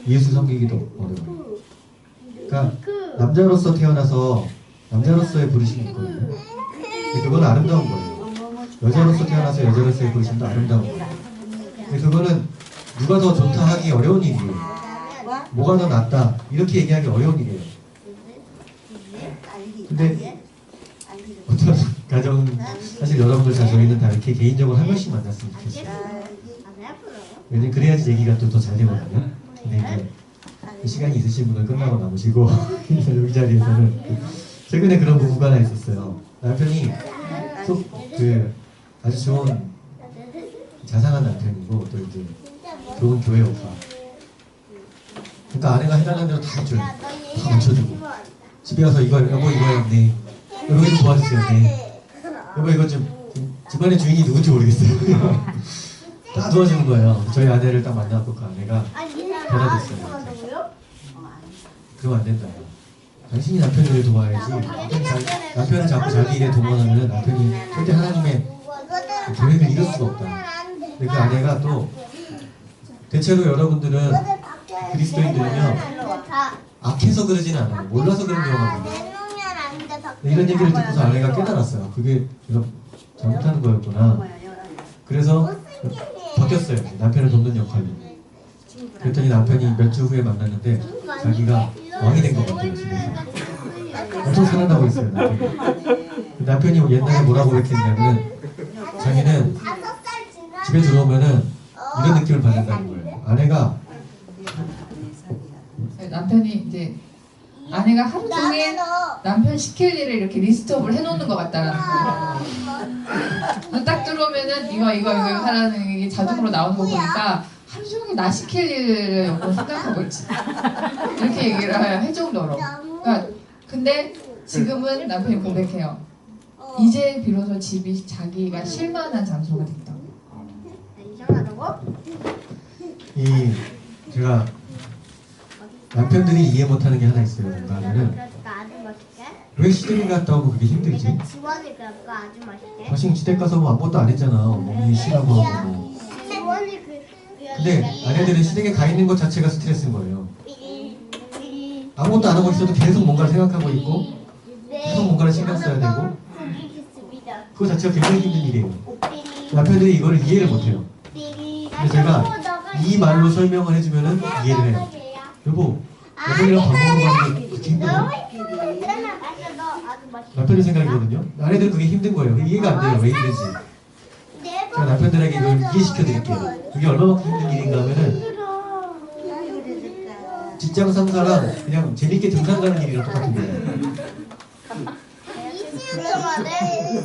[SPEAKER 1] 예수 섬기기도 어려워요. 그러니까 남자로서 태어나서 남자로서의 부르심이 있거든요. 근데 그건 아름다운 거예요. 여자로서 태어나서 여자로서의 부르심도 아름다운 거예요. 근데 그거는 누가 더 좋다 하기 어려운 일이에요. 뭐가 더 낫다 이렇게 얘기하기 어려운 일이에요. 근데 어떤 가정은 사실 여러분들 다 저희는 다 이렇게 개인적으로 한 번씩 만났으면 좋겠어요. 왜냐면 그래야지 얘기가 또 더 잘 되거든요. 근데 이제 그 시간이 있으신 분은 끝나고 남으시고 여기 자리에서는 최근에 그런 부부가 하나 있었어요. 남편이 아주 좋은 자상한 남편이고 또 이제 좋은 교회 오빠. 그러니까 아내가 해달라는 대로 다 해줘요. 다 맞춰주고 집에 와서 이거 여보 이거요. 네. 여보 이거 좀 도와주세요. 네. 여보 이거 좀 집안의 주인이 누군지 모르겠어요. 다 도와주는 거예요. 저희 아내를 딱 만나고 그 아내가 변화됐어요. 그러면 안 된다. 당신이 남편을 도와야지. 남편을 자꾸 자기 일에 동원하면 남편이 절대 하나님의 계획을 이룰 수가 없다. 근데 그 아내가 또 대체로 여러분들은 그리스도인들은요 악해서 그러진 않아요. 몰라서 그런 경우가 많아요. 이런 얘기를 듣고서 아내가 깨달았어요. 그게 제가 잘못하는 거였구나. 그래서 바뀌었어요. 남편을 돕는 역할로. 그랬더니 남편이 몇 주 후에 만났는데 자기가 왕이 된 것 같아요. 집에서. 엄청 살아나고 있어요. 남편이 옛날에 뭐라고 그랬겠냐면 자기는 집에 들어오면은 이런 느낌을 받는다는 거예요. 아내가
[SPEAKER 3] 남편이 이제 아내가 하루 종일 남편 시킬 일을 이렇게 리스트업을 해놓는 것 같다라는 거예요. 딱 들어오면은 이거 하라는 게 자동으로 나오는 거 보니까 하루 종일 나 시킬 일을 생각하고 있지. 이렇게 얘기를 할 정도로. 그러니까 근데 지금은 남편이 고백해요. 이제 비로소 집이 자기가 쉴만한 장소가 됐다.
[SPEAKER 1] 제가 남편들이 이해 못하는 게 하나 있어요. 뭔가 하면은 왜 시댁에 갔다 오면 그게 힘들지?
[SPEAKER 5] 지원이 그럴까 아주 맛있게.
[SPEAKER 1] 사실 시댁 가서 뭐 아무것도 안 했잖아. 몸이 쉬라고 하고 뭐.
[SPEAKER 5] 지원이
[SPEAKER 1] 근데 아내들은 시댁에 가 있는 것 자체가 스트레스인 거예요. 아무것도 안 하고 있어도 계속 뭔가를 생각하고 있고 계속 뭔가를 신경 써야 되고 그거 자체가 굉장히 힘든 일이에요. 남편들이 이걸 이해를 못해요. 근데 제가 이 말로 설명을 해주면은 이해를 해요. 여보, 남편이랑 밥 먹으러 가는 게 그렇게 힘들어? 남편의 생각이거든요. 아내들은 그게 힘든 거예요. 이해가 안 돼요. 왜 힘든지. 제가 남편들에게 이걸 이해시켜 드릴게요. 그게 얼마만큼 힘든 일인가 하면은 직장 상사랑 그냥 재밌게 등산 가는 일이랑 똑같은 거예요.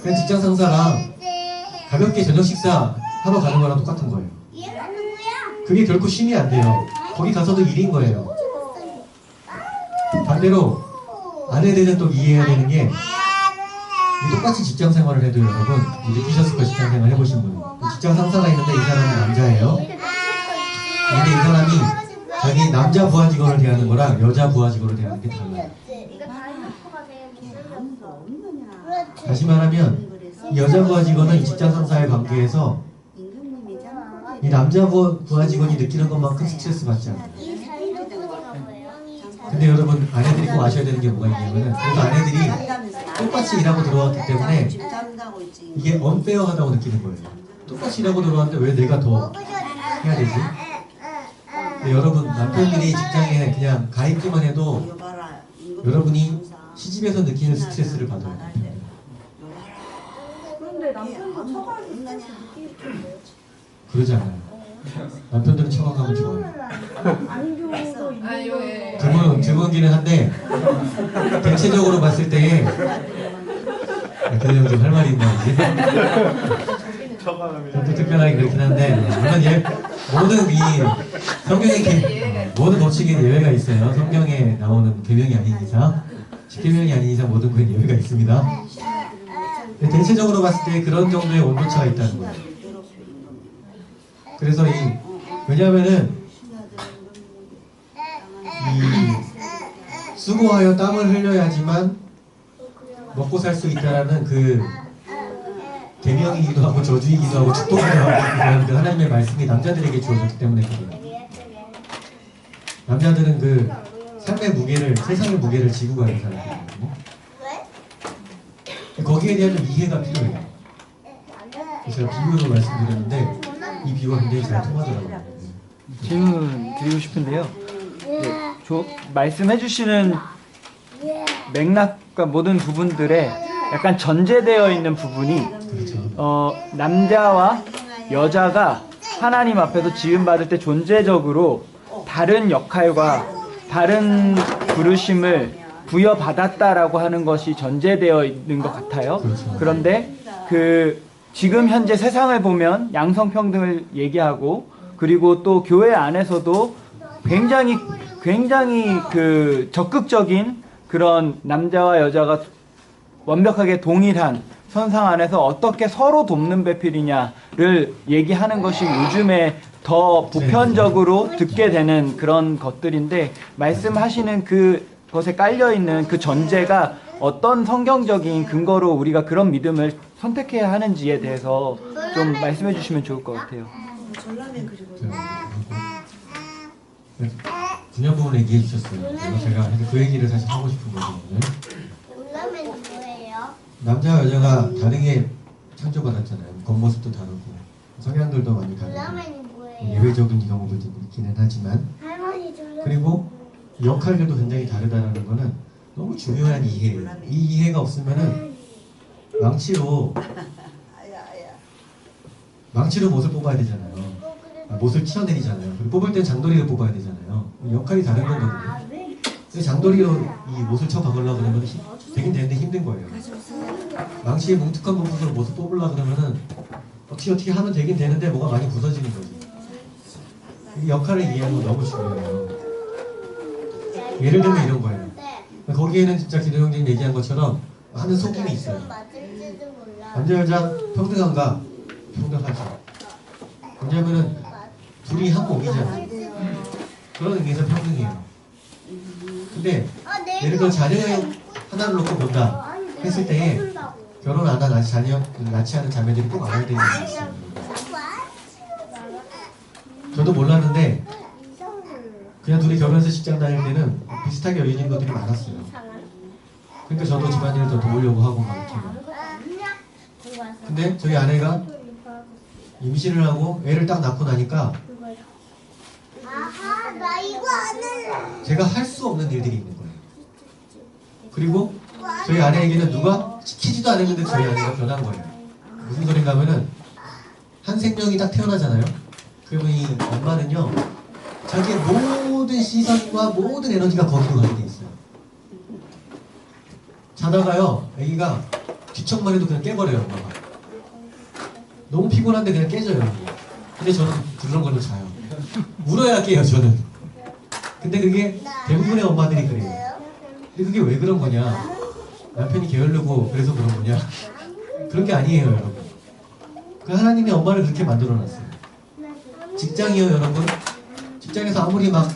[SPEAKER 1] 그냥 직장 상사랑 가볍게 저녁 식사 하러 가는 거랑 똑같은 거예요. 그게 결코 쉼이 안 돼요. 거기 가서도 일인 거예요. 반대로 아내들은 또 이해해야 되는 게 똑같이 직장 생활을 해도 여러분 느끼셨을 거예요. 직장 생활 해보신 분. 직장 상사가 있는데 이 사람은 남자예요. 근데 이 사람이 자기 남자 부하 직원을 대하는 거랑 여자 부하 직원을 대하는 게 달라요. 다시 말하면 이 여자 부하 직원은 이 직장 상사의 관계에서 이 남자 부하 직원이 느끼는 것만큼 스트레스 받지 않아요. 근데 여러분 아내들이 꼭 아셔야 되는 게 뭐가 있냐면은 그래서 아내들이 똑같이 일하고 들어왔기 때문에 이게 언페어하다고 느끼는 거예요. 똑같이 일하고 들어왔는데 왜 내가 더 해야 되지? 근데 여러분 남편들이 직장에 그냥 가 있기만 해도 여러분이 시집에서 느끼는 스트레스를 받아요.
[SPEAKER 8] 그런데 남편도 처가에서 스트레스 느끼실 텐데요.
[SPEAKER 1] 그러지 않아요. 남편들은 처박하면 좋아요.
[SPEAKER 8] 아닌 경우도 있는 거예요.
[SPEAKER 1] 드문기는 한데 대체적으로 봤을 때 그냥 좀 할 말이 있나 보지? 좀 특별하게 그렇긴 한데 물론 모든 이 성경의 모든 법칙에 예외가 있어요. 성경에 나오는 계명이 아닌 이상, 십계명이 아닌 이상 모든 거에 예외가 있습니다. 근데 대체적으로 봤을 때 그런 정도의 온도차가 있다는 거예요. 그래서 왜냐하면은 수고하여 땀을 흘려야지만 먹고 살 수 있다라는 그 계명이기도 하고 저주이기도 하고 축복이기도 하고 그 하나님의 말씀이 남자들에게 주어졌기 때문에 그래요. 남자들은 그 삶의 무게를, 세상의 무게를 지고 가는 사람들이거든요. 거기에 대한 좀 이해가 필요해요. 제가 비유로 말씀드렸는데 이 비유가 굉장히 잘 통하더라고요.
[SPEAKER 7] 질문 드리고 싶은데요. 말씀해주시는 맥락과 모든 부분들에 약간 전제되어 있는 부분이
[SPEAKER 1] 그렇죠.
[SPEAKER 7] 남자와 여자가 하나님 앞에서 지음받을 때 존재적으로 다른 역할과 다른 부르심을 부여받았다라고 하는 것이 전제되어 있는 것 같아요.
[SPEAKER 1] 그렇죠.
[SPEAKER 7] 그런데 지금 현재 세상을 보면 양성평등을 얘기하고 그리고 또 교회 안에서도 굉장히 그 적극적인 그런 남자와 여자가 완벽하게 동일한 선상 안에서 어떻게 서로 돕는 배필이냐를 얘기하는 것이 요즘에 더 보편적으로 듣게 되는 그런 것들인데 말씀하시는 그것에 깔려있는 그 전제가 어떤 성경적인 근거로 우리가 그런 믿음을 선택해야 하는지에 대해서 좀 말씀해 주시면 좋을 것 같아요.
[SPEAKER 1] 중요한 부분을 얘기해 주셨어요. 제가 그 얘기를 사실 하고 싶은 거거든요.
[SPEAKER 5] 놀라면 뭐예요?
[SPEAKER 1] 남자와 여자가 다르게 창조받았잖아요. 겉모습도 다르고 성향들도 많이 다르고
[SPEAKER 5] 놀라면이 뭐예요?
[SPEAKER 1] 예외적인 경우도 있기는 하지만
[SPEAKER 5] 할머니 놀라.
[SPEAKER 1] 그리고 역할들도 굉장히 다르다는 거는 너무 중요한 이해예요. 이 이해가 없으면은 망치로 못을 뽑아야 되잖아요. 못을 튀어내리잖아요. 그리고 뽑을 땐 장도리를 뽑아야 되잖아요. 역할이 다른 거거든요. 근데 장도리로 이 못을 쳐 박으려고 그러면 되긴 되는데 힘든 거예요. 망치의 뭉툭한 부분으로 못을 뽑으려고 그러면은 어떻게 하면 되긴 되는데 뭐가 많이 부서지는 거죠. 이 역할을 이해하는 거 너무 중요해요. 예를 들면 이런 거예요. 거기에는 진짜 기도 형님 얘기한 것처럼 하는 속임이 있어요. 남자 여자 평등한가? 평등하죠. 왜냐면은 둘이 한 몸이잖아요. 그런 의미에서 평등해요. 근데 예를 들어 자녀 하나를 놓고 본다 했을 때에 결혼 안 한 아직 자녀 낳지 않은 자매들이 꼭 알아야 되는 게 있어요. 저도 몰랐는데 그냥 둘이 결혼해서 직장 다닐 때는 비슷하게 여겨진 것들이 많았어요. 그러니까 저도 집안일을 더 도우려고 하고 막 이렇게. 근데 저희 아내가
[SPEAKER 9] 임신을 하고 애를 딱 낳고 나니까
[SPEAKER 5] 아하, 나 이거 안 할래.
[SPEAKER 9] 제가 할 수 없는 일들이 있는 거예요. 그리고 저희 아내에게는 누가 시키지도 않았는데 저희 아내가 변한 거예요. 무슨 소린가 하면은 한 생명이 딱 태어나잖아요. 그러면 이 엄마는요, 자기의 모든 시선과 모든 에너지가 거기로 가게 돼 있어요. 자다가요, 아기가 뒤척만 해도 그냥 깨버려요, 엄마가. 너무 피곤한데 그냥 깨져요. 근데 저는 두렁거리고 자요. 울어야 깨요, 저는. 근데 그게 대부분의 엄마들이 그래요. 근데 그게 왜 그런 거냐? 남편이 게으르고 그래서 그런 거냐? 그런 게 아니에요, 여러분. 그 하나님이 엄마를 그렇게 만들어놨어요. 직장이요, 여러분. 직장에서 아무리 막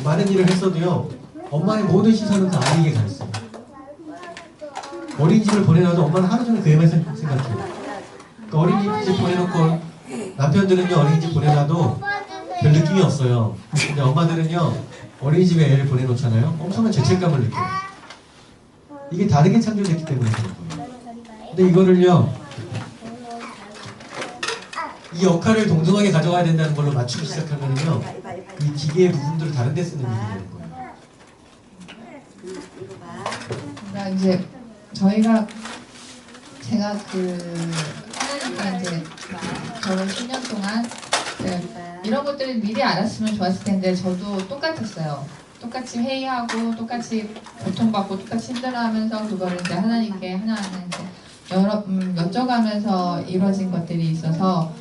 [SPEAKER 9] 많은 일을 했어도요, 엄마의 모든 시선은 다 아이에게 가 있어요. 어린이집을 보내놔도 엄마는 하루 종일 그 애만 생각해요. 그러니까 어린이집 보내놓고 남편들은요, 어린이집 보내놔도 별 느낌이 없어요. 근데 엄마들은요, 어린이집에 애를 보내놓잖아요. 엄청난 죄책감을 느껴요. 이게 다르게 창조됐기 때문에 그런 거예요. 근데 이거를요, 이 역할을 동등하게 가져가야 된다는 걸로 맞추기 시작하면요, 이 기계의 부분들을 다른 데 쓰는 일이 되는 거예요.
[SPEAKER 3] 그러니까 이제 제가 그 하나님과 이제 결혼 10년 동안 이런 것들을 미리 알았으면 좋았을 텐데 저도 똑같았어요. 똑같이 회의하고 똑같이 고통받고 똑같이 힘들어하면서 그거를 이제 하나님께 하나하나 이제 여쭤가면서 이루어진 것들이 있어서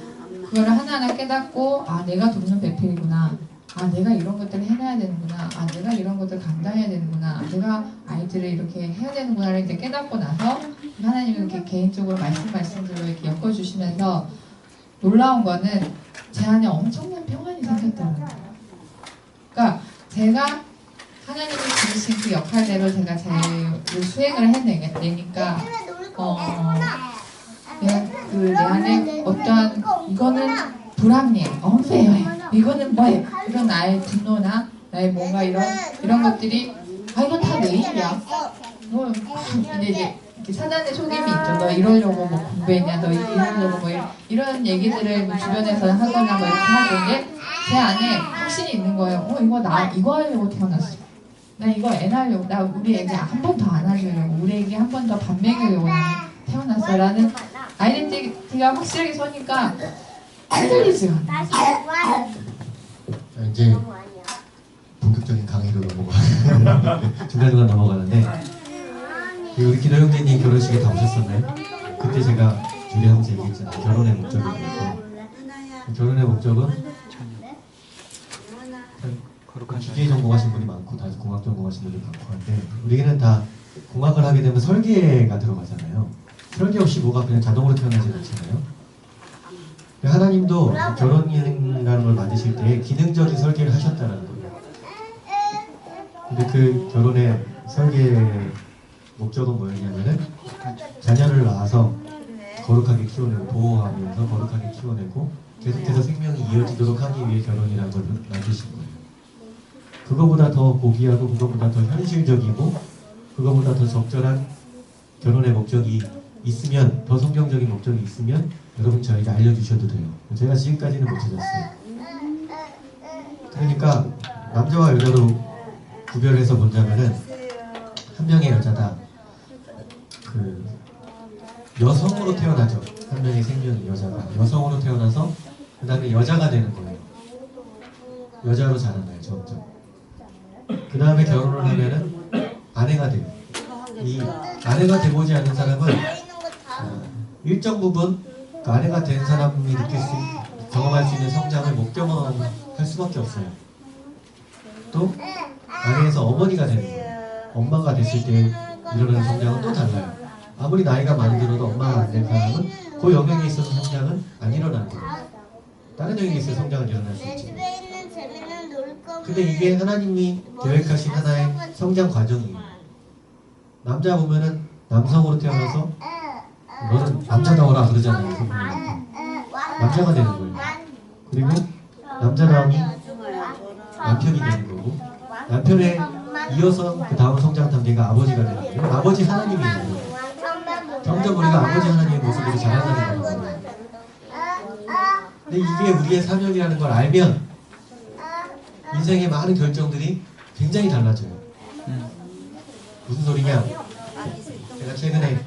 [SPEAKER 3] 그거를 하나하나 깨닫고 아 내가 돕는 배필이구나. 아 내가 이런 것들을 해놔야 되는구나. 아 내가 이런 것들을 감당해야 되는구나. 내가 아이들을 이렇게 해야 되는구나를 이제 깨닫고 나서 하나님이 이렇게 개인적으로 말씀들로 이렇게 엮어주시면서 놀라운 거는 제 안에 엄청난 평안이 생겼다는 거예요. 그러니까 제가 하나님이 주신 그 역할대로 제가 제 수행을 해내니까 내 안에 어떠한 이거는 불합리해, unfair해, 이거는 뭐해 이런 나의 분노나 나의 뭔가 이런 것들이 아 이건 다 내 일이야. 뭐 이제 이렇게 사단의 속임이 있죠. 너 이러려고 뭐 공부했냐, 너 이러려고 뭐 이런 얘기들을 뭐 주변에서 하거나 뭐 이렇게 하는데 제 안에 확신이 있는 거예요. 이거 하려고 태어났어. 나 이거 애 낳으려고, 나 우리 애기 한 번 더 안아주려고, 우리 애기 한 번 더 밥 먹이려고 태어났어 라는 아이덴티티가 확실하게 서니까 흔들리지가 않아요.
[SPEAKER 9] 이제 본격적인 강의로 중간중간 넘어가는데 우리 기도 형제님 결혼식에 다 오셨었나요? 그때 제가 주례 형제 얘기했잖아요. 결혼의 목적이 뭐고 결혼의 목적은 기계 전공하신 분이 많고 다 공학 전공하신 분이 많고 한데 우리는 다 공학을 하게 되면 설계가 들어가잖아요. 설계 없이 뭐가 그냥 자동으로 태어나지 않잖아요. 하나님도 결혼이라는 걸 만드실 때 기능적인 설계를 하셨다는 거예요. 근데 그 결혼의 설계 목적은 뭐였냐면은 자녀를 낳아서 거룩하게 키워내고 보호하면서 거룩하게 키워내고 계속해서 생명이 이어지도록 하기 위해 결혼이라는 걸 만드신 거예요. 그거보다 더 고귀하고 그거보다 더 현실적이고 그거보다 더 적절한 결혼의 목적이 있으면, 더 성경적인 목적이 있으면 여러분 저에게 알려주셔도 돼요. 제가 지금까지는 못 찾았어요. 그러니까 남자와 여자로 구별해서 본다면은 한 명의 여자다. 그 여성으로 태어나죠. 한 명의 생명이 여자가 여성으로 태어나서 그 다음에 여자가 되는 거예요. 여자로 자라나요, 점점. 그 다음에 결혼을 하면은 아내가 돼요. 이 아내가 돼보지 않는 사람은 일정 부분 그 아내가 된 사람이 경험할 수 있는 성장을 못 경험할 수밖에 없어요. 또 아내에서 어머니가 되는 거예요. 엄마가 됐을 때 일어나는 성장은 또 달라요. 아무리 나이가 많이 들어도 엄마가 안 된 사람은 그 영역에 있어서 성장은 안 일어나는 거예요. 다른 영역에 있어서 성장은 일어날 수 있죠. 근데 이게 하나님이 계획하신 하나의 성장 과정이에요. 남자 보면은 남성으로 태어나서 너는 남자다워라 그러잖아요. 남자가 되는 거예요. 그리고 남자다움이 남편이 되는 거고 남편에 이어서 그 다음 성장 단계가 아버지가 되는 거예요. 아버지 하나님이에요. 점점 우리가 아버지 하나님의 모습으로 자라나는 거예요. 그게 우리의 사명이라는 걸 알면 인생의 많은 결정들이 굉장히 달라져요. 무슨 소리냐? 제가 최근에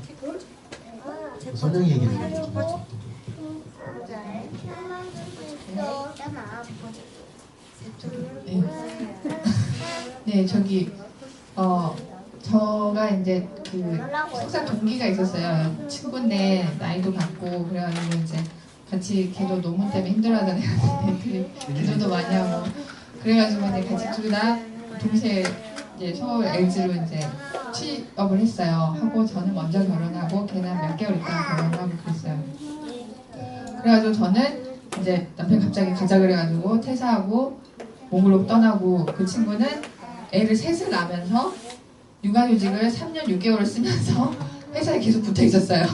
[SPEAKER 9] 선영이 얘기를 좀 하죠.
[SPEAKER 3] 네, 저기 저가 이제 그 석사 동기가 있었어요. 친구인데 나이도 같고 그래가지고 이제 같이 걔도 논문 때문에 힘들어하던 애였는데 기도도 많이 하고 그래가지고 이제 같이 둘 다 동시에 이제 서울 LG로 이제 취업을 했어요. 하고 저는 먼저 결혼하고 걔는 몇 개월 있다가 결혼하고 그랬어요. 그래가지고 저는 이제 남편 갑자기 가자 그래가지고 퇴사하고 몽골로 떠나고 그 친구는 애를 셋을 낳으면서 육아휴직을 3년 6개월을 쓰면서 회사에 계속 붙어 있었어요.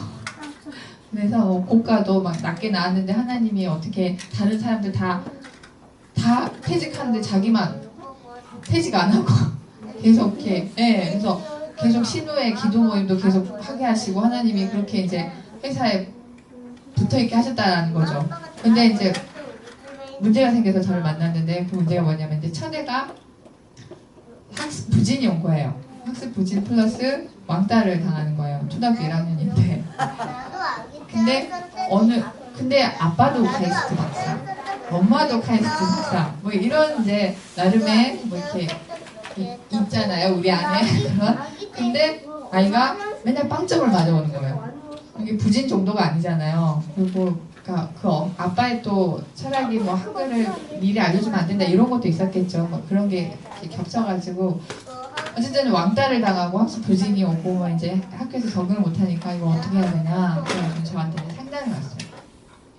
[SPEAKER 3] 그래서 고가도 막 낮게 나왔는데 하나님이 어떻게 다른 사람들 다 퇴직하는데 자기만 퇴직 안 하고 계속 이렇게 그래서 계속 신우의 기도 모임도 계속 하게 하시고 하나님이 그렇게 이제 회사에 붙어있게 하셨다는 거죠. 근데 이제 문제가 생겨서 저를 만났는데 그 문제가 뭐냐면 이제 첫애가 학습 부진이 온 거예요. 학습 부진 플러스 왕따를 당하는 거예요. 초등학교 1학년인데. 근데 아빠도 카이스트 박사, 엄마도 카이스트 박사, 뭐 이런 이제 나름의 뭐 이렇게 있잖아요 우리 안에 그런. 근데 아이가 맨날 빵점을 맞아오는 거예요. 이게 부진 정도가 아니잖아요. 그리고 그 아빠의 또 철학이 뭐 한글을 미리 알려주면 안 된다 이런 것도 있었겠죠. 뭐 그런 게 겹쳐가지고 어쨌든 왕따를 당하고 학습 부진이 오고 뭐 이제 학교에서 적응을 못하니까 이거 어떻게 해야 되냐 그래가지고 저한테 상담이 왔어요.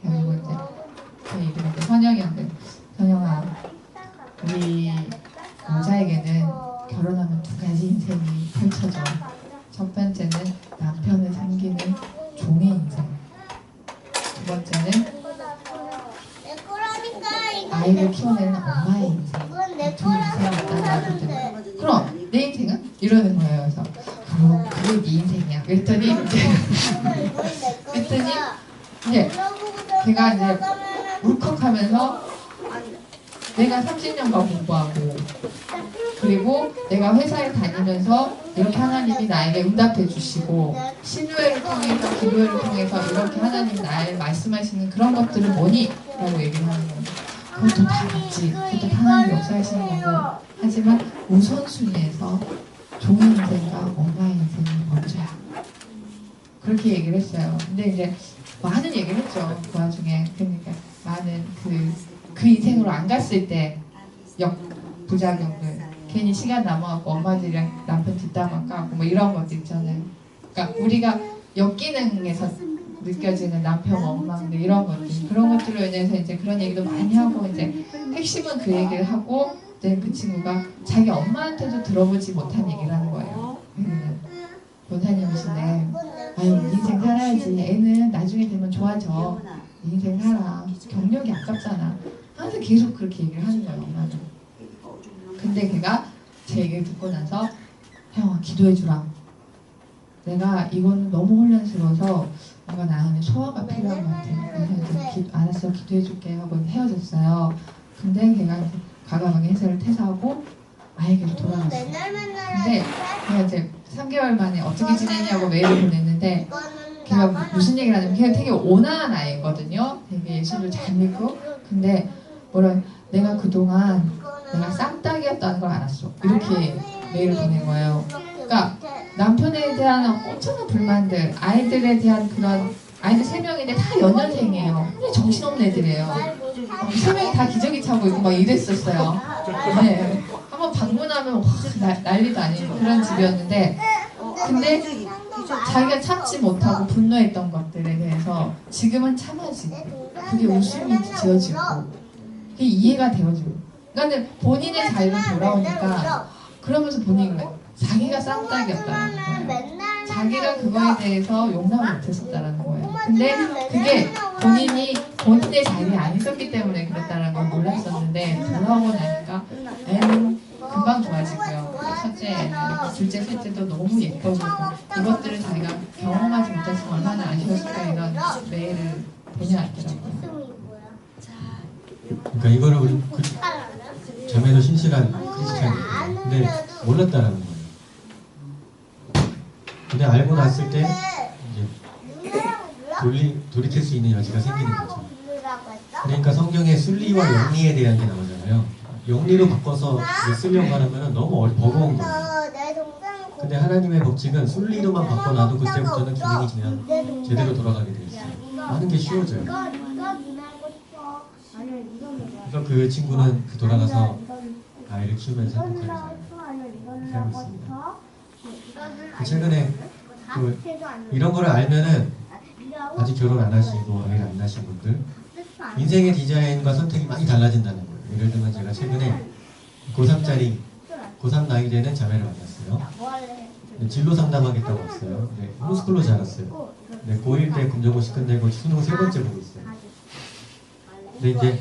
[SPEAKER 3] 그리고 이제 제 이름이 이제 선영이었는데 선영아 우리 여자에게는 결혼하면 두 가지 인생이 펼쳐져. 첫 번째는 남편을 섬기는 종의 인생. 두 번째는 아이를 키워내는 엄마의 인생. 두 인생이 있다는 그럼 내 인생은? 이러는 거예요. 그래서 그럼 그게 네 인생이야. 그랬더니 이제 걔가 이제 울컥하면서 내가 30년간 공부하고 그리고 내가 회사에 다니면서 이렇게 하나님이 나에게 응답해 주시고 신유회를 통해서 기도회를 통해서 이렇게 하나님이 나에 말씀하시는 그런 것들은 뭐니? 라고 얘기를 하는 거예요. 그것도 다 맞지. 그것도 하나님이 역사하시는 거고 하지만 우선순위에서 종의 인생과 엄마의 인생이 먼저야. 그렇게 얘기를 했어요. 근데 이제 많은 얘기를 했죠. 그 와중에. 그러니까 많은 그 인생으로 안 갔을 때 부작용들 괜히 시간 남아갖고 엄마들이랑 남편 뒷담화 까고 뭐 이런 것도 있잖아요. 그러니까 우리가 역기능에서 느껴지는 남편 원망들 이런 것들 그런 것들로 인해서 이제 그런 얘기도 많이 하고 이제 핵심은 그 얘기를 하고 이제 그 친구가 자기 엄마한테도 들어보지 못한 얘기를 하는 거예요. 본사님이신데 아유 인생 살아야지 애는 나중에 되면 좋아져 인생 살아 경력이 아깝잖아 항상 계속 그렇게 얘기를 하는 거예요 엄마는. 근데 걔가 제 얘기를 듣고 나서 형아 기도해주라 내가 이거는 너무 혼란스러워서 뭔가 나한테 소화가 필요한 것 같아 그래서 이제 알았어 기도해줄게 하고 헤어졌어요. 근데 걔가 이제 과감하게 회사를 퇴사하고 아이에게로 돌아갔어. 근데 걔가 이제 3개월 만에 어떻게 지내냐고 메일을 보냈는데 걔가 무슨 얘기를 하냐면 걔가 되게 온화한 아이거든요. 되게 예술을 잘 믿고 근데 내가 그동안 내가 쌍딱이었다는 걸 알았어. 이렇게 메일을 보낸 거예요. 그러니까 남편에 대한 엄청난 불만들 아이들에 대한 그런 아이들 3명인데 다 연년생이에요. 근데 정신없는 애들이에요. 3명이 다 기저귀 차고 있고 막 이랬었어요. 네. 한번 방문하면 와, 난리도 아닌 그런 집이었는데 근데 자기가 참지 못하고 분노했던 것들에 대해서 지금은 참아지고 그게 웃음이 지어지고 그게 이해가 되어지고 그러니까 본인의 자유로 돌아오니까 그러면서 본인이 자기가 쌍딱이었다는 거예요. 자기가 그거에 대해서 용납을 못했었다는 거예요. 근데 그게 본인의 자유이 아니었기 때문에 그랬다는 걸 몰랐었는데 돌아오고 나니까 애는 금방 좋아지고요. 첫째 애는 둘째 셋째도 너무 예뻐지고 이것들을 자기가 경험하지 못했으면 얼마나 아쉬웠을까 이런 메일을 보내왔더라고요.
[SPEAKER 9] 그러니까 이거를 우리 자매도 신실한 크리스찬이에요. 근데 몰랐다라는 거예요. 근데 알고 났을 때 이제 돌이킬 수 있는 여지가 생기는 거죠. 그러니까 성경에 순리와 영리에 대한 게 나오잖아요. 영리로 바꿔서 쓰려고 하면 너무 버거운 거예요. 근데 하나님의 법칙은 순리로만 바꿔놔도 그때부터는 기능이 그냥 제대로 돌아가게 돼 있어요. 하는 게 쉬워져요. 그래서 그 친구는 돌아가서 아이를 키우면서 행복하게 살고 있습니다. 최근에 이런 거를 알면은 아직 결혼 안 하시고 아이를 안 낳으신 분들 인생의 디자인과 선택이 많이 달라진다는 거예요. 예를 들면 제가 최근에 고3 나이 되는 자매를 만났어요. 진로 상담하겠다고 왔어요. 네, 홈스쿨로 자랐어요. 네, 고1 때 검정고시 끝내고 수능 3번째 보고 있어요. 근데 이제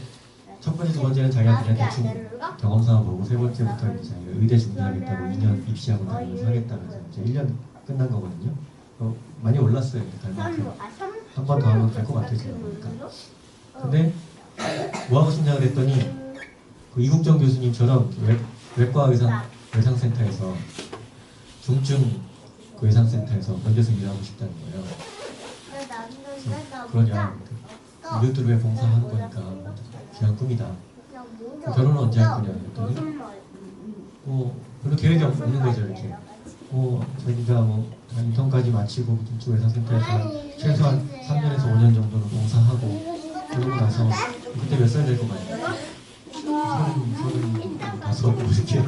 [SPEAKER 9] 첫 번째, 두 번째는 자기가 그냥 대충 경험상을 보고 세 번째부터 이제 자기가 의대 준비하겠다고 2년 입시하고 다니면서 하겠다고 해서 이제 1년 끝난 거거든요. 많이 올랐어요. 갈 만큼. 한 번 더 하면 갈 것 같아요. 제가 보니까. 근데 뭐 하고 싶냐 그랬더니 그 이국정 교수님처럼 외과 외상센터에서 중증 그 외상센터에서 면접에서 일하고 싶다는 거예요. 그러냐 이웃들을 위해 봉사하는 거니까 귀한 꿈이다. 결혼은 언제 할 거냐 그랬더니 별로 계획이 없는 거죠. 이렇게 자기가 인턴까지 마치고 중증 외상센터에서 최소한 3년에서 5년 정도는 봉사하고 그러고 나서 그때 몇 살 될 것 같아요? 35 이렇게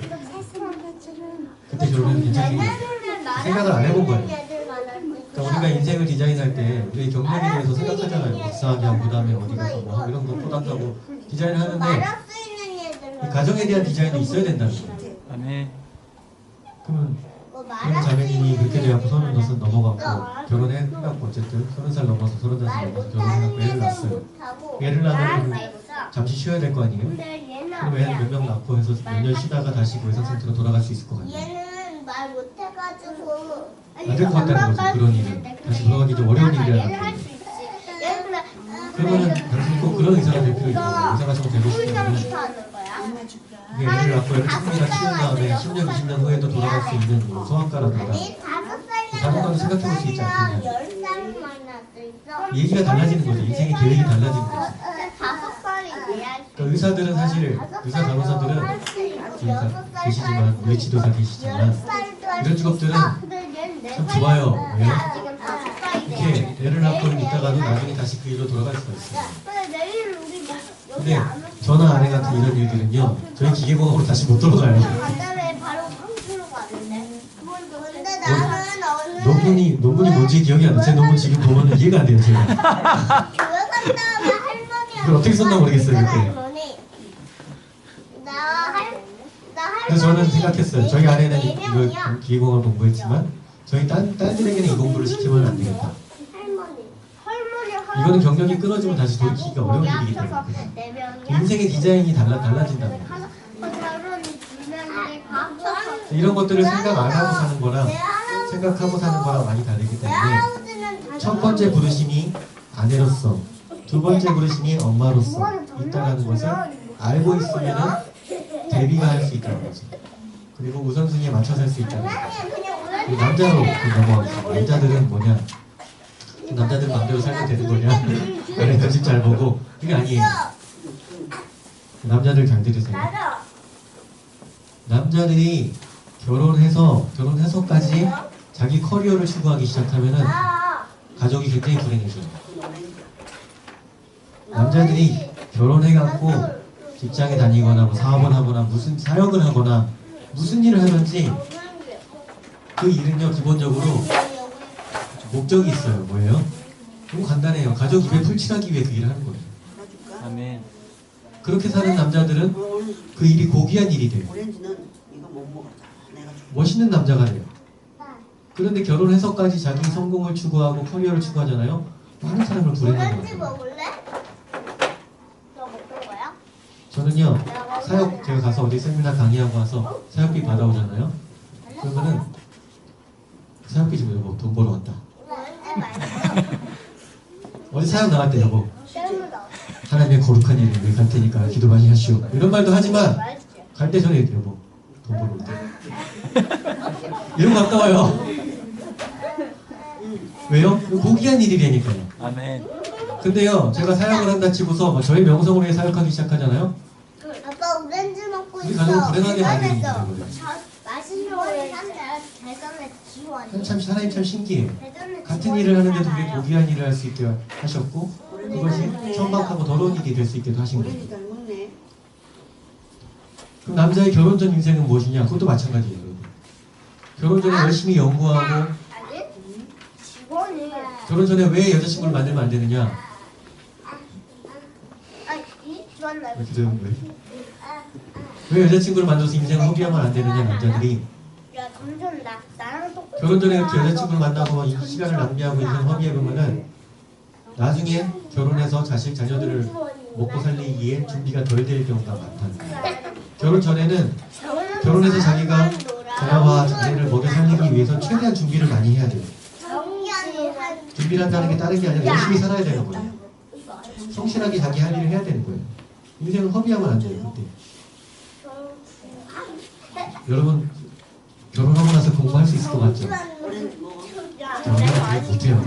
[SPEAKER 9] 그때 결혼해도 괜찮겠냐 생각을 안 해본 거예요. 그러니까 우리가 인생을 디자인할 때 우리 경력에 대해서 생각하잖아요. 박사학위 하고 그다음에 어디 가서 뭐 하고 이런 거 포단하고 디자인을 하는데 이 가정에 대한 디자인도 있어야 된다는 거예요. 그러면 그런 자매님이 그렇게 돼갖고 36 넘어갔고 결혼해갖고 어쨌든 30살 넘어서 35살 넘어서 결혼해갖고 애를 낳았어요. 애를 낳으면 잠시 쉬어야 될 거 아니에요? 그럼 애를 몇 명 낳고 해서 몇 년 쉬다가 다시 외상센터로 돌아갈 수 있을 것 같아요.
[SPEAKER 5] 얘는 말 못해가지고
[SPEAKER 9] 안 될 것 같다는 거죠. 그런 일은 다시 돌아가기 좀 어려운 일이라는 거예요. 그러면은 당신이 꼭 그런 의사가 될 필요 있어요. 의사가 좀 되고 싶으면 이게 애를 낳고 애를 충분히 다 키운 다음에 10년, 20년 후에도 돌아갈 수 있는 뭐 소아과라든가 당분간도 생각해볼 수 있지 않겠냐. 얘기가 달라지는 거죠. 인생의 계획이 달라지는 거죠. 그러니까 의사들은 사실 의사 간호사들은 계시지만 우리 지도사 계시지만 이런 직업들은 참 좋아요. 왜요? 이렇게 애를 낳고 있다가도 나중에 다시 그 일로 돌아갈 수가 있어요. 근데 저나 아내 같은 이런 일들은요 저희 기계공학으로 다시 못 돌아가요. 논문이 뭔지 기억이 안 나요. 제 논문 지금 보면 이해가 안 돼요. 제가 그걸 어떻게 썼나 모르겠어요. 그때. 그래서 저는 생각했어요. 저희 아내는 이거 기계공학을 공부했지만 저희 딸들에게는 이 공부를 시키면 안 되겠다. 이거는 경력이 끊어지면 다시 돌이키기가 어려운 일이기 때문에 인생의 디자인이 달라진다는 거예요. 이런 것들을 생각 안 하고 사는 거랑 생각하고 사는 거랑 많이 다르기 때문에 첫 번째 부르심이 아내로서 두 번째 부르심이 엄마로서 있다는 것을 알고 있으면 대비가 할 수 있다는 거죠. 그리고 우선순위에 맞춰 살 수 있다는 거죠. 남자로 넘어가겠습니다. 남자들은 뭐냐? 남자들 마음대로 살면 되는 거냐? 아래 거짓 잘 보고 그게 아니에요. 남자들 잘 들으세요. 남자들이 결혼해서까지 자기 커리어를 추구하기 시작하면은 가족이 굉장히 불행해져요. 남자들이 결혼해갖고 직장에 다니거나 뭐 사업을 하거나 무슨 사역을 하거나 무슨 일을 하든지 그 일은요 기본적으로 목적이 있어요. 뭐예요? 너무 간단해요. 가족 입에 풀칠하기 위해 그 일을 하는 거예요.
[SPEAKER 7] 아멘.
[SPEAKER 9] 그렇게 사는 남자들은 그 일이 고귀한 일이 돼요. 멋있는 남자가 돼요. 그런데 결혼해서까지 자기 성공을 추구하고 커리어를 추구하잖아요. 많은 사람을 불행하게 만들어요. 저는요 사역 제가 가서 어디 세미나 강의하고 와서 사역비 받아오잖아요. 그러면은 그 사역비 좀 여보 돈 벌어 왔다. 어디 사역 나갈 때 여보 하나님의 거룩한 일을 위해 갈 테니까 기도 많이 하시오. 이런 말도 하지만 갈 때 전에 여보 돈 벌어 올 때. 이런 거 아까워요. 왜요? 고귀한 일이라니까요.
[SPEAKER 7] 아멘.
[SPEAKER 9] 근데요, 제가 사역을 한다 치고서 저희 명성으로 해 사역하기 시작하잖아요.
[SPEAKER 5] 아빠 오렌지 먹고
[SPEAKER 9] 우리
[SPEAKER 5] 있어.
[SPEAKER 9] 가족을 불행하게 만드는
[SPEAKER 5] 대단했어.
[SPEAKER 9] 거예요.
[SPEAKER 5] 맛있는 거를 대전에 지원.
[SPEAKER 9] 참 하나님 참 신기해요. 같은 일을 하는데도 우리 고귀한 일을 할 수 있게 하셨고 그것이 천박하고 더러운 일이 될 수 있게도 하신 거예요. 그럼 남자의 결혼 전 인생은 무엇이냐? 그것도 마찬가지예요. 여러분. 결혼 전에 열심히 연구하고
[SPEAKER 5] 지원이.
[SPEAKER 9] 결혼 전에 왜 여자친구를 만들면 안 되느냐?
[SPEAKER 5] 이 지원 나.
[SPEAKER 9] 기도는 왜 여자친구를 만들어서 인생을 허비하면 안 되느냐? 남자들이
[SPEAKER 5] 야 점점 나랑 똑같이.
[SPEAKER 9] 결혼 전에 이렇게 여자친구를 만나고 이 시간을 낭비하고 인생 허비해보면은 나중에 결혼해서 자식 자녀들을 먹고 살리기에 준비가 덜 될 경우가 많다는 거예요. 결혼 전에는 결혼해서 자기가 자녀와 자녀를 먹여 살리기 위해서 최대한 준비를 많이 해야 돼요. 준비를 한다는 게 다른 게 아니라 열심히 살아야 되는 거예요. 성실하게 자기 할 일을 해야 되는 거예요. 인생을 허비하면 안 돼요. 그때. 여러분 결혼하고 나서 공부할 수 있을 것 같죠? 결혼하면 되게 못해요.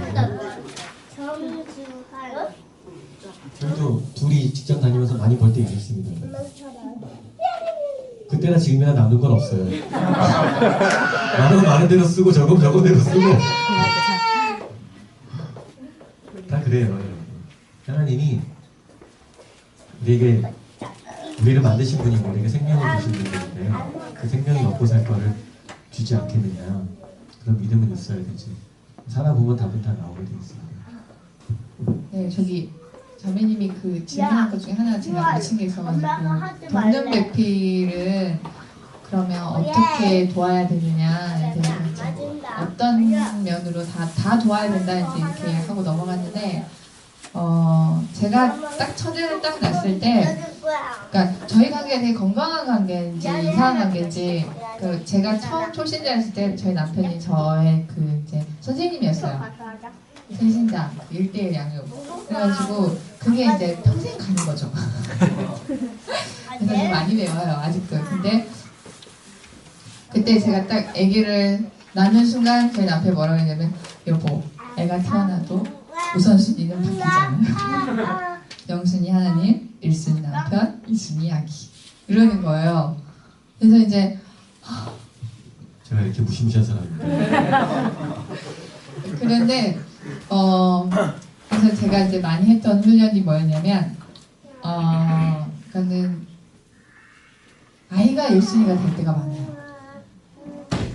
[SPEAKER 9] 저희도 둘이 직장 다니면서 많이 벌 때 있었습니다. 그때나 지금이나 남는 건 없어요. 많은 대로 쓰고 적은 대로 쓰고 다 그래요. 여러분. 하나님이 우리를 만드신 분이고 우리에게 생명을 주신 분인데 그 생명이 먹고 살 거를 주지 않겠느냐. 그런 믿음은 있어야 되지. 살아보면 답은 다 나오게 돼 있습니다.
[SPEAKER 3] 네, 저기 자매님이 그 질문한 것 중에 하나 제가 놓친 게 있어가지고 돕는 배필은 그러면 어떻게 도와야 되느냐에 대해서 이제 어떤 면으로 다 도와야 된다 이제 이렇게 하고 넘어갔는데 제가 딱 첫애를 딱 낳았을 때 그러니까 저희 관계가 되게 건강한 관계인지 이상한 관계인지 그 제가 처음 초신자였을 때 저희 남편이 저의 그 이제 선생님이었어요. 생신자 1:1 양육 그래가지고 그게 이제 평생 가는 거죠. 그래서 좀 많이 배워요 아직도. 근데 그때 제가 딱 아기를 낳는 순간 저희 남편이 뭐라고 했냐면 여보 애가 태어나도 우선순위는 바뀌지 않아요. 영순이 하나님, 1순위 남편, 2순위 아기 이러는 거예요. 그래서 이제
[SPEAKER 9] 제가 이렇게 무시무시한 사람입니다.
[SPEAKER 3] 그런데 그래서 제가 이제 많이 했던 훈련이 뭐였냐면 그러니까는 아이가 1순위가 될 때가 많아요.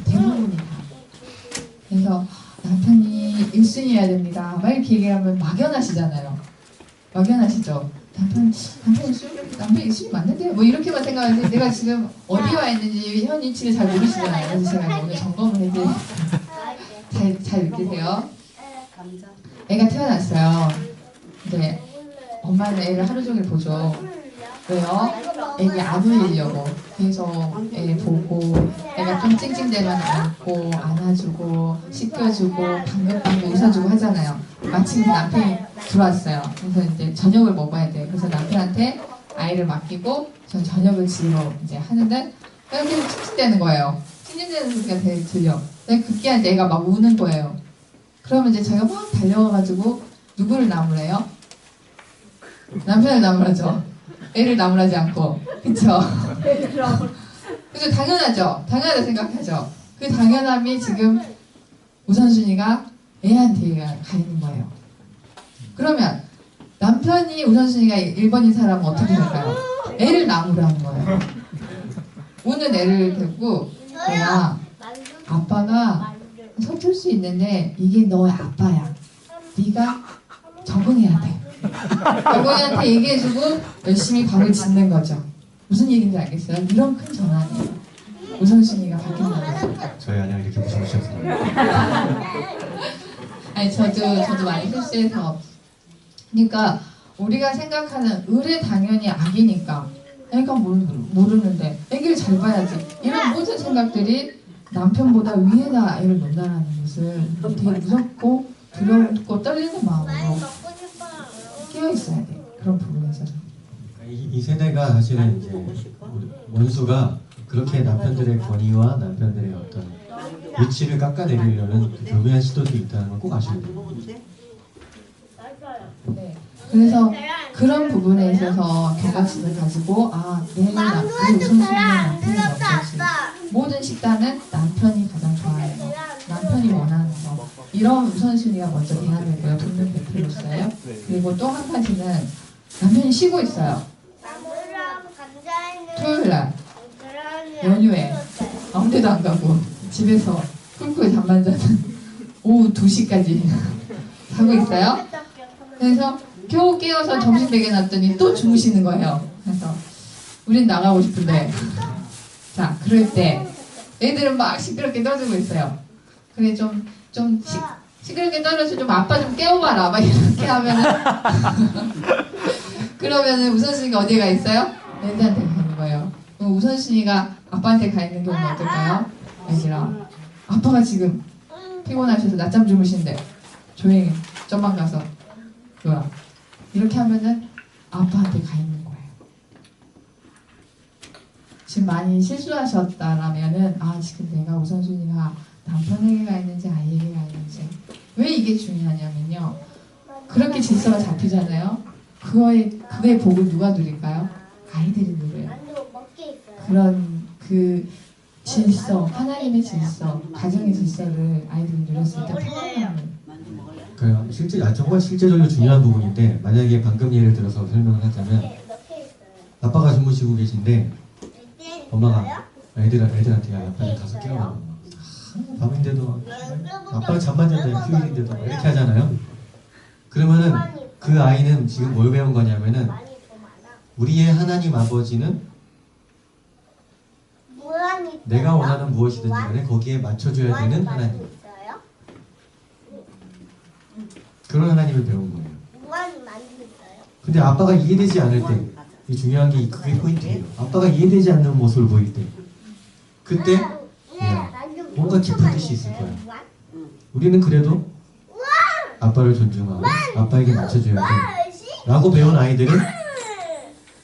[SPEAKER 3] 대부분이 다. 그래서 남편이 1순위여야 됩니다. 막 이렇게 얘기하면 막연하시잖아요. 막연하시죠. 남편 1순위 맞는데요? 뭐 이렇게만 생각하는데 내가 지금 어디 와 있는지 현 위치를 잘 모르시잖아요. 그래서 제가 오늘 점검을 해드릴게요. 잘 느끼세요. 애가 태어났어요. 근데 엄마는 애를 하루 종일 보죠. 왜요? 애기 안 울리려고. 그래서 애 보고 애가 좀 찡찡대면 안고 안아주고 씻겨주고 방긋방긋 웃어주고 하잖아요. 마침 남편이 들어왔어요. 그래서 이제 저녁을 먹어야 돼요. 그래서 남편한테 아이를 맡기고 전 저녁을 지으러 이제 하는데 계속 찡찡대는 거예요. 찡찡대는 소리가 되게 들려. 근데 급기야 애가 막 우는 거예요. 그러면 이제 제가 막 달려가가지고 누구를 나무래요? 남편을 나무라죠. 애를 나무라지 않고. 그쵸? 그죠? 당연하죠? 당연하다 생각하죠? 그 당연함이 지금 우선순위가 애한테 가 있는 거예요. 그러면 남편이 우선순위가 1번인 사람은 어떻게 할까요? 애를 나무라는 거예요. 우는 애를 데리고 내가 아빠가 서툴 수 있는데 이게 너의 아빠야. 네가 적응해야 돼. 여보한테 얘기해주고 열심히 밥을 짓는 거죠. 무슨 얘기인지 알겠어요? 이런 큰 전환이에요. 우선순위가 바뀐다는 거죠.
[SPEAKER 9] 저희 아내가 이렇게 무시무시하세요.
[SPEAKER 3] 아니 저도 많이 실수해서 그러니까 우리가 생각하는 을은 당연히 악이니까 애가 모르는데 애기를 잘 봐야지 이런 모든 생각들이 남편보다 위에다 애를 놓는다는 것을 되게 무섭고 두렵고 떨리는 마음으로 깨어 있어야 돼요. 그런 부분에서는.
[SPEAKER 9] 이 세대가 사실은 이제 우리 원수가 그렇게 남편들의 권위와 남편들의 어떤 위치를 깎아내리려는 그 교묘한 시도들이 있다는 걸 꼭 아셔야 돼요.
[SPEAKER 3] 네. 그래서 그런 부분에 있어서 경각심을 가지고 내 우리 우선순위는 남편이 먼저지. 모든 식단은 남편이 가장 좋아하는 거, 남편이 원하는 거, 이런 우선순위가 먼저 돼야 되고요. 돕는 배필로서요. 그리고 또 한 가지는 남편이 쉬고 있어요. 토요일날 연휴에 아무 데도 안 가고 집에서 꿀꿀 잠만 자는 오후 2시까지 자고 있어요. 그래서 겨우 깨워서 점심 먹여놨더니 또 주무시는 거예요. 그래서 우린 나가고 싶은데 자 그럴 때 애들은 막 시끄럽게 떠들고 있어요. 그래 좀 시끄럽게 떠들어서 좀 아빠 좀 깨워봐라 막 이렇게 하면은 그러면은 우선순위가 어디에 가 있어요? 애들한테 가 있는 거예요. 그럼 우선순위가 아빠한테 가 있는 경우는 어떨까요? 애들아 아빠가 지금 피곤하셔서 낮잠 주무신데 조용히 좀만 가서 놀아. 이렇게 하면은 아빠한테 가 있는 거예요. 지금 많이 실수하셨다라면은 지금 내가 우선순위가 남편에게 가 있는지 아이에게 가 있는지. 왜 이게 중요하냐면요. 그렇게 질서가 잡히잖아요. 그거의 복을 누가 누릴까요? 아이들이 누려요. 그런 그 질서, 하나님의 질서, 가정의 질서를 아이들이 누렸을 때 평안함을.
[SPEAKER 9] 정말 실제적으로 중요한 부분인데 만약에 방금 예를 들어서 설명을 하자면 아빠가 주무시고 계신데 엄마가 애들한테 아빠 가서 깨워라. 밤인데도 아빠가 잠만 잔다 휴일인데도 이렇게 하잖아요. 그러면은 그 아이는 지금 뭘 배운 거냐면은 우리의 하나님 아버지는 내가 원하는 무엇이든 간에 거기에 맞춰줘야 되는 하나님. 그런 하나님을 배운 거예요. 근데 아빠가 이해되지 않을 때, 이 중요한 게 그게 포인트예요. 아빠가 이해되지 않는 모습을 보일 때, 그때 뭔가 깊은 뜻이 있을 거야. 우리는 그래도 아빠를 존중하고 아빠에게 맞춰줘야 돼 라고 배운 아이들은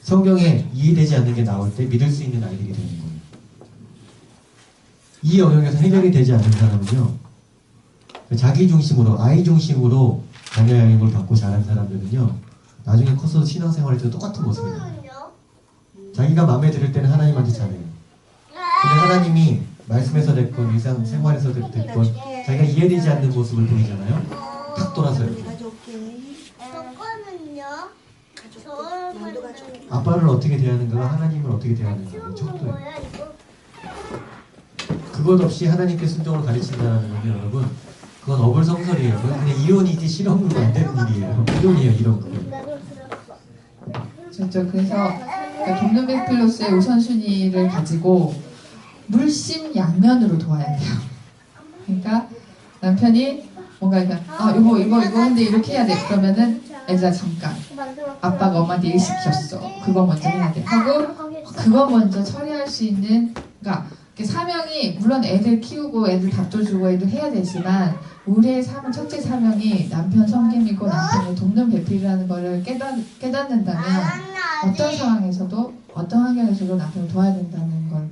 [SPEAKER 9] 성경에 이해되지 않는 게 나올 때 믿을 수 있는 아이들이 되는 거예요. 이 영역에서 해결이 되지 않는 사람은요, 자기 중심으로, 아이 중심으로 자녀 양육을 받고 자란 사람들은요, 나중에 커서 신앙생활할 때도 똑같은 모습이에요. 자기가 마음에 들을 때는 하나님한테 잘해요. 근데 하나님이 말씀에서 됐건 일상생활에서 됐건 자기가 이해되지 않는 모습을 보이잖아요. 탁 돌아서 이렇게. 아빠를 어떻게 대하는가가 하나님을 어떻게 대하는가의 척도예요. 그것 없이 하나님께 순종을 가르친다는 건요, 여러분, 그건 어불성설이에요. 그건 그냥 이론이지 실험으로 안 되는 일이에요. 이론이에요, 이론.
[SPEAKER 3] 그렇죠. 그래서 돕는 배필로스의 우선순위를 가지고 물심양면으로 도와야 돼요. 그러니까 남편이 뭔가 이거 근데 이렇게 해야 돼. 그러면은 애들아 잠깐, 아빠가 엄마한테 일 시켰어. 그거 먼저 해야 돼. 하고 그거 먼저 처리할 수 있는, 그러니까 사명이 물론 애들 키우고 애들 밥도 주고 애들 해야 되지만 우리의 삶은 첫째 사명이 남편 섬김이고 남편을 돕는 배필이라는 거를 깨닫는다면 어떤 상황에서도 어떤 환경에서도 남편을 도와야 된다는 걸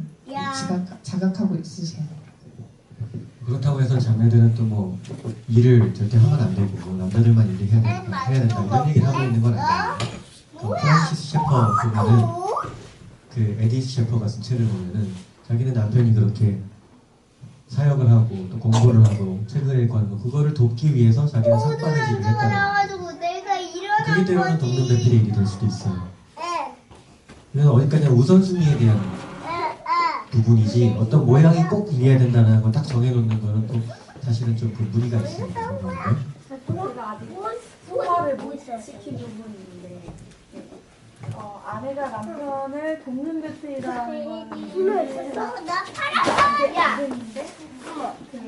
[SPEAKER 3] 자각하고 있으세요.
[SPEAKER 9] 그렇다고 해서 자매들은 또 뭐 일을 절대 하면 안 되고 뭐 남자들만 일을 해야 된다 이런 얘기를 하고 있는 건 아니에요. 프란시스 셰퍼 보면은 그 에디스 셰퍼가 쓴 책을 보면은 자기는 남편이 그렇게 사역을 하고 또 공부를 하고 책을 읽고 하는 거 그거를 돕기 위해서 자기는 삭발해지기를 했다는 거예요. 그렇기 때문에 돕는 배필의 일이 될 수도 있어요. 그래서 어디까지나 우선순위에 대한 부분이지 어떤 모양이 꼭 이래야 된다는 걸 딱 정해놓는 거는 또 사실은 좀 그 무리가 있습니다.
[SPEAKER 8] 제가 아직 소화를 못 시킨 부분인데 아내가 남편을 돕는 배필이라는 건
[SPEAKER 5] 나 파란색이야.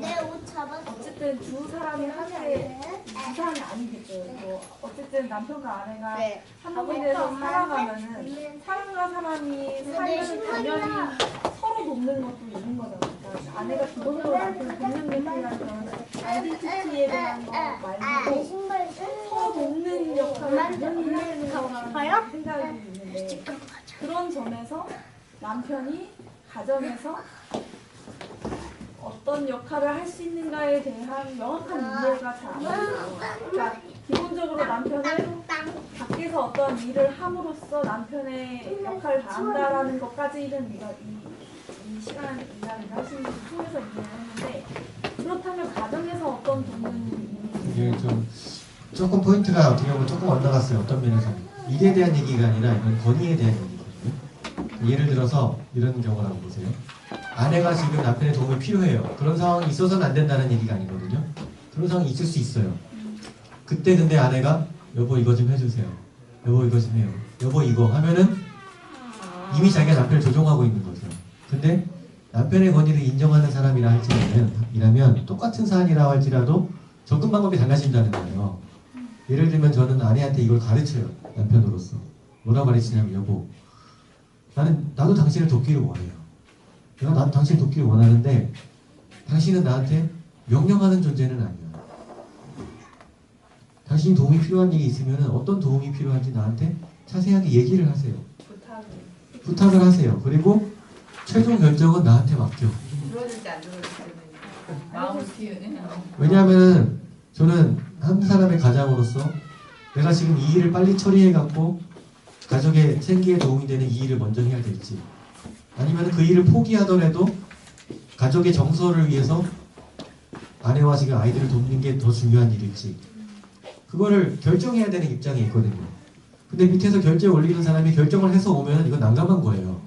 [SPEAKER 8] 내 옷 잡았어. 어쨌든 두 사람이 함께 두 사람이 아니겠죠. 뭐 어쨌든 남편과 아내가 한국에서 살아가면은 사람과 사람이 살면 당연히 서로 돕는 것도 있는 거잖아요. 그러니까 아내가 기본적으로 남편을 돕는 배필이라는 건 아이덴티티에 대한 거 말고 서로 돕는 역할을 당연히 해야 되는 거라는 생각이 드는데 그런 점에서 남편이 가정에서 어떤 역할을 할 수 있는가에 대한 명확한 이해가 잘 안 돼요. 그러니까 기본적으로 남편은 밖에서 어떤 일을 함으로써 남편의 역할을 다한다라는 것까지는 우리가 이 시간 이야기를 하시는 걸 통해서 이해를 했는데 그렇다면 가정에서 어떤 도움이
[SPEAKER 9] 이게 좀 조금 포인트가 어떻게 보면 조금 엇나갔어요. 어떤 면에서 일에 대한 얘기가 아니라 이건 권위에 대한 얘기거든요. 예를 들어서 이런 경우라고 보세요. 아내가 지금 남편의 도움이 필요해요. 그런 상황이 있어서는 안 된다는 얘기가 아니거든요. 그런 상황이 있을 수 있어요. 그때 근데 아내가 여보 이거 좀 해주세요. 여보 이거 좀 해요. 여보 이거 하면은 이미 자기가 남편을 조종하고 있는 거죠. 근데 남편의 권위를 인정하는 사람이라 할지라면 똑같은 사안이라 할지라도 접근 방법이 달라진다는 거예요. 예를 들면 저는 아내한테 이걸 가르쳐요. 남편으로서. 뭐라고 가르치냐면 여보 나도 당신을 돕기를 원해요. 내가 당신을 돕기를 원하는데 당신은 나한테 명령하는 존재는 아니야. 당신이 도움이 필요한 일이 있으면 어떤 도움이 필요한지 나한테 자세하게 얘기를 하세요. 부탁을 하세요. 그리고 최종 결정은 나한테 맡겨.
[SPEAKER 6] 들어줄지 안 들어줄지 마음을 키우는.
[SPEAKER 9] 왜냐하면 저는 한 사람의 가장으로서 내가 지금 이 일을 빨리 처리해갖고 가족의 생계에 도움이 되는 이 일을 먼저 해야 될지 아니면 그 일을 포기하더라도 가족의 정서를 위해서 아내와 지금 아이들을 돕는 게 더 중요한 일일지 그거를 결정해야 되는 입장에 있거든요. 근데 밑에서 결제 올리는 사람이 결정을 해서 오면 이건 난감한 거예요.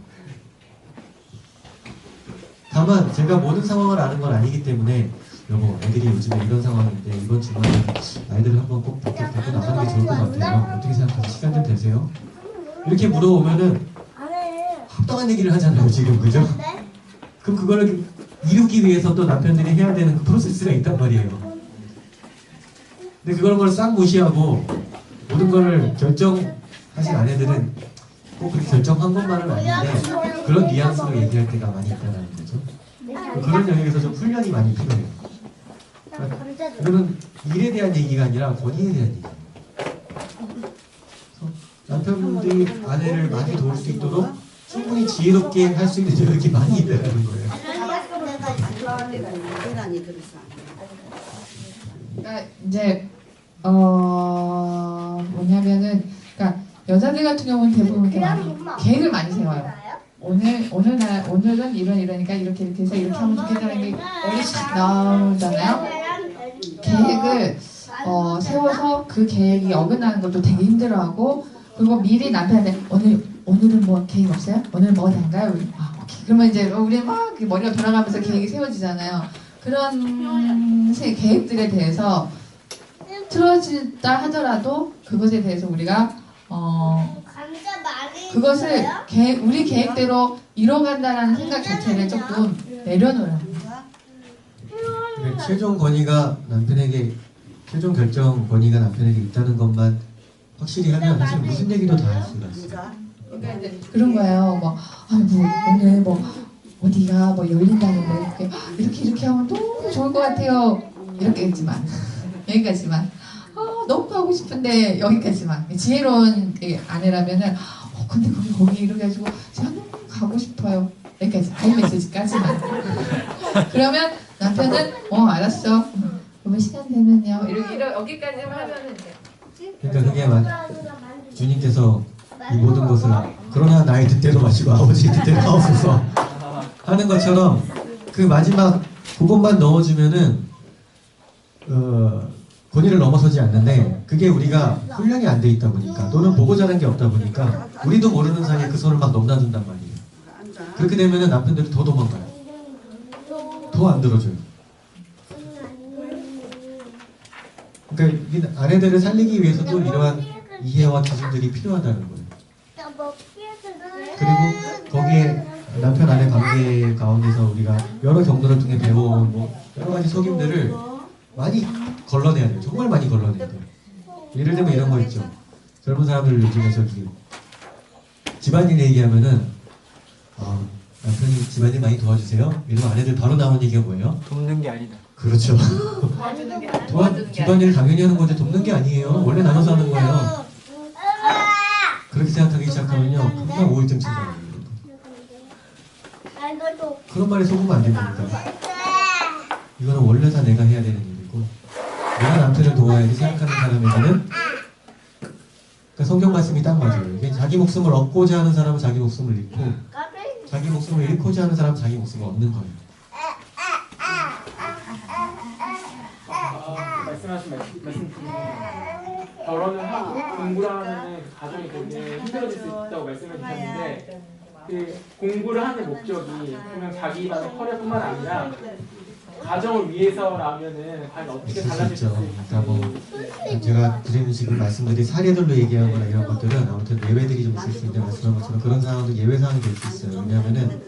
[SPEAKER 9] 다만 제가 모든 상황을 아는 건 아니기 때문에 여보 애들이 요즘에 이런 상황인데 이번 주말에 아이들을 한번 꼭 데리고 나가는 게 좋을 것 같아요. 어떻게 생각하세요? 시간 좀 되세요? 이렇게 물어보면은 합당한 얘기를 하잖아요 지금 그죠? 그럼 그거를 이루기 위해서 또 남편들이 해야 되는 그 프로세스가 있단 말이에요. 근데 그런 걸 싹 무시하고 모든 걸 결정하신 아내들은 꼭 그렇게 결정한 것만은 아닌데 그런 뉘앙스로 얘기할 때가 많이 있다는 거죠. 그런 영역에서 좀 훈련이 많이 필요해요. 그러니까 이거는 일에 대한 얘기가 아니라 권위에 대한 얘기예요. 남편분들이 아내를 많이 도울 수 있도록 충분히 지혜롭게 할 수 있는 영역이 많이 있다는 거예요.
[SPEAKER 3] 그러니까 이제 뭐냐면은 그러니까 여자들 같은 경우는 대부분 이렇게 많이 계획을 많이 세워요. 오늘은 이러니까 이렇게 해서 이렇게 하면 좋겠다는 게 머리 싹 나오잖아요. 계획을 세워서 그 계획이 어긋나는 것도 되게 힘들어하고 그리고 미리 남편한테 오늘은 뭐 계획 없어요? 오늘 뭐 할까요? 오케이. 그러면 이제 우리 막 머리가 돌아가면서 계획이 세워지잖아요. 그런 계획들에 대해서 틀어진다 하더라도 그것에 대해서 우리가 그것을 우리 계획대로 이뤄간다는 생각 자체를 조금 내려놓으라는 거예요.
[SPEAKER 9] 최종 권위가 남편에게 최종 결정 권위가 남편에게 있다는 것만 확실히 하면 사실 무슨 얘기도 다 할 수가 있어요.
[SPEAKER 3] 그러니까 이제 그런 거예요. 오늘 어디가 열린다는데 이렇게 하면 너무 좋을 것 같아요. 이렇게 했지만 여기까지만. 너무 가고 싶은데 여기까지만. 지혜로운 아내라면은 근데 거기 이렇게 해가지고 제가 너무 가고 싶어요. 여기까지. 메시지까지만. 그러면 남편은 알았어. 그러면 시간 되면요. 이렇게 여기까지만 하면은 이제.
[SPEAKER 9] 그러니까 그게 주님께서 이 모든 것을 그러나 나의 뜻대로 마시고 아버지의 뜻대로 하옵소서 하는 것처럼 그 마지막 그것만 넣어주면은 권위를 넘어서지 않는데 그게 우리가 훈련이 안 돼 있다 보니까 또는 보고 자란 게 없다 보니까 우리도 모르는 사이에 그 손을 막 넘나준단 말이에요. 그렇게 되면은 남편들이 더 도망가요. 더 안 들어줘요. 그러니까 이 아내들을 살리기 위해서도 이러한 이해와 기준들이 필요하다는 거예요. 그리고 거기에 남편 아내 관계 가운데서 우리가 여러 경로를 통해 배워온 여러 가지 속임들을 많이 걸러내야 돼요. 정말 많이 걸러내야 돼요. 예를 들면 이런 거 있죠. 젊은 사람들 요즘에 집안일 얘기하면은 남편이 집안일 많이 도와주세요. 이러면 아내들 바로 나오는 얘기가 뭐예요?
[SPEAKER 7] 돕는 게 아니다.
[SPEAKER 9] 그렇죠. 집안일 당연히 하는 거지 돕는 게 아니에요. 원래 나눠서 하는 거예요. 생각하기 시작하면요 금방 우울증 찾아와요. 그런 말에 속으면 안 됩니다. 이거는 원래 다 내가 해야 되는 일이고 내가 남편을 도와야지 생각하는 사람에게는 그러니까 성경 말씀이 딱 맞아요. 이게 자기 목숨을 얻고자 하는 사람은 자기 목숨을 잃고 자기 목숨을 잃고자 하는 사람은 자기 목숨을 얻는 거예요.
[SPEAKER 4] 말씀하신 말씀 중에 결혼을 하고 공부를 하면 가정이 되게 힘들어질 수 있다고 말씀해 주셨는데 그 공부를 하는 목적이 그냥 자기만의 커리어뿐만 아니라 가정을 위해서라면은 과연 어떻게 달라질 수 있을지.
[SPEAKER 9] 그러니까 뭐 제가 드리는 지금 말씀들이 사례들로 얘기한 거나 이런 것들은 아무튼 예외들이 좀 있을 수 있는데 말씀한 것처럼 그런 상황도 예외 상황이 될 수 있어요. 왜냐하면은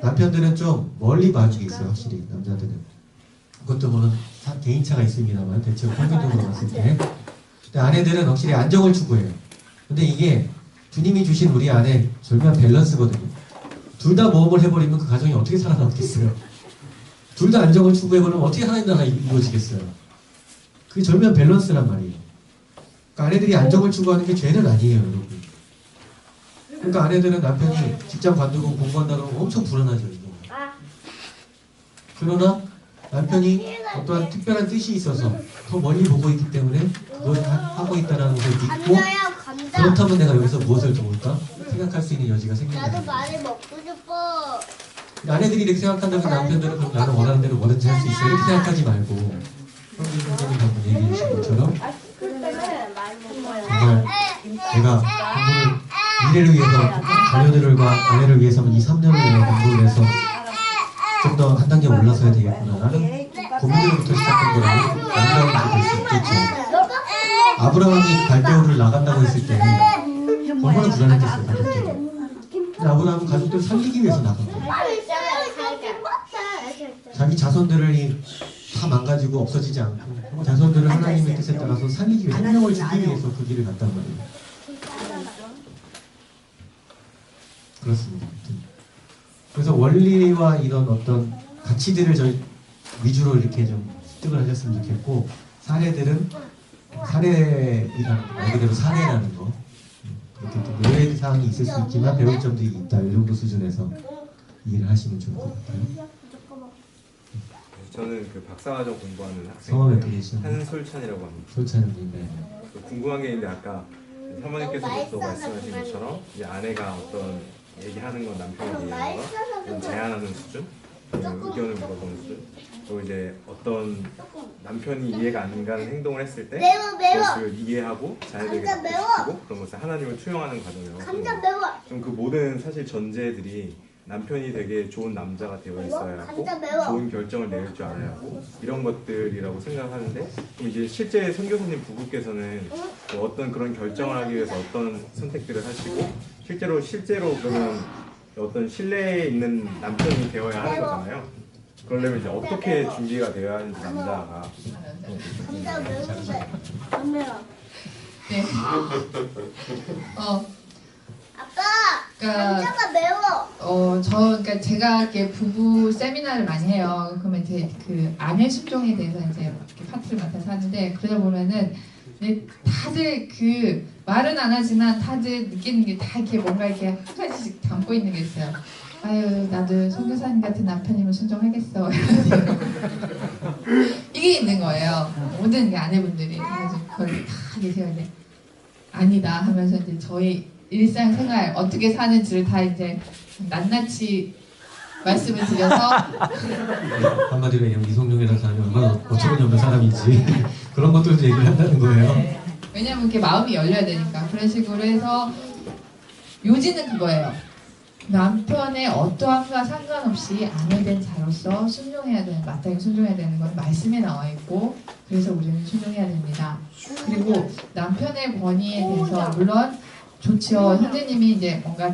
[SPEAKER 9] 남편들은 좀 멀리 봐주게 있어요. 확실히 남자들은. 그것도 물론 개인차가 있습니다만 대체로 평균적으로 봤을 때. 근데 아내들은 확실히 안정을 추구해요. 근데 이게 주님이 주신 우리 안에 절묘한 밸런스거든요. 둘 다 모험을 해버리면 그 가정이 어떻게 살아남겠어요? 둘 다 안정을 추구해버리면 어떻게 하나님 나라가 이루어지겠어요? 그게 절묘한 밸런스란 말이에요. 그러니까 아내들이 안정을 추구하는 게 죄는 아니에요, 여러분. 그러니까 아내들은 남편이 직장 관두고 공부한다고 하면 엄청 불안하죠, 이거. 그러나 남편이 어떠한 특별한 뜻이 있어서 더 멀리 보고 있기 때문에 그걸 하고 있다는 것을 믿고 그렇다면 내가 여기서 무엇을 도울까? 생각할 수 있는 여지가 생긴다.
[SPEAKER 5] 나도 많이 먹고 싶어.
[SPEAKER 9] 아내들이 이렇게 생각한다면 남편들은 그럼 나는 원하는 대로 뭐든지 할 수 있어 이렇게 생각하지 말고 형님 선생님 방금 얘기해 주신 것처럼 정말 제가 공부를 미래를 위해서 자녀들과 아내를 위해서는 2, 3년을 내가 공부를 해서 좀 더 한 단계 올라서야 되겠구나 라는 고민으로부터 시작한 거라고 아브라함이 될 수 있겠죠. 아브라함이 갈대우를 나간다고 했을 때는 얼마나 불안했겠어요, 가족들이. 근데 아브라함은 가족들을 살리기 위해서 나간 거예요. 자기 자손들이 다 망가지고 없어지지 않고 자손들을 하나님의 뜻에 따라서 살리기 위해 생명을 주기 위해서 그 길을 갔단 말이에요. 그렇습니다. 그래서 원리와 이런 어떤 가치들을 저희 위주로 이렇게 좀 습득을 하셨으면 좋겠고 사례들은 사례이라는 말 그대로 사례라는 거 그렇게 또 예외 사항이 있을 수 있지만 배울 점도 있다 이 정도 수준에서 이해를 하시면 좋을 것 같아요.
[SPEAKER 10] 저는 그 박사과정 공부하는
[SPEAKER 9] 성함이
[SPEAKER 10] 학생
[SPEAKER 9] 어떻게 되시나요?
[SPEAKER 10] 한솔찬이라고 합니다.
[SPEAKER 9] 솔찬님. 네.
[SPEAKER 10] 궁금한 게 있는데 아까 사모님께서도 말씀하신 것처럼 이제 아내가 어떤 얘기하는 건 남편이 얘기하는 거, 제안하는 수준, 의견을 물어보는 수준, 그리고 이제 어떤 남편이 이해가 안 가는 행동을 했을 때 그것을 이해하고 자녀들에게 덮어주고 그런 것을 하나님을 투영하는 과정이라고 좀 그 모든 사실 전제들이 남편이 되게 좋은 남자가 되어 있어야 하고 좋은 결정을 내릴 줄 알아야 하고 이런 것들이라고 생각하는데 이제 실제 선교사님 부부께서는 어떤 그런 결정을 하기 위해서 어떤 선택들을 하시고 실제로 그러면 어떤 신뢰에 있는 남편이 되어야 하는 거잖아요. 그러려면 이제 어떻게 준비가 되어야 하는지 남자가
[SPEAKER 3] 네.
[SPEAKER 5] 아빠,
[SPEAKER 3] 그러니까
[SPEAKER 5] 감자가 매워.
[SPEAKER 3] 그러니까 제가 이렇게 부부 세미나를 많이 해요. 그러면 이제 그 아내 순종에 대해서 이제 이렇게 파트를 맡아서 하는데 그러다 보면은 다들 그 말은 안 하지만 다들 느끼는 게 다 이렇게 뭔가 이렇게 한 가지씩 담고 있는 게 있어요. 아유 나도 선교사님 같은 남편이면 순종하겠어. 이게 있는 거예요. 모든 게 아내분들이 그래서 그걸 다 계세요. 이제 아니다 하면서 이제 저희 일상생활 어떻게 사는지를 다 이제 낱낱이 말씀을 드려서
[SPEAKER 9] 한마디로 얘기하면 이성룡이라는 사람이 얼마나 어처구니 없는 사람인지 그런 것들도 얘기를 한다는 거예요.
[SPEAKER 3] 네. 왜냐면 이렇게 마음이 열려야 되니까 그런 식으로 해서 요지는 그거예요. 남편의 어떠함과 상관없이 아내 된 자로서 순종해야 되는 마땅히 순종해야 되는 건 말씀에 나와 있고 그래서 우리는 순종해야 됩니다. 그리고 남편의 권위에 대해서 물론 좋죠. 선생님이 이제 뭔가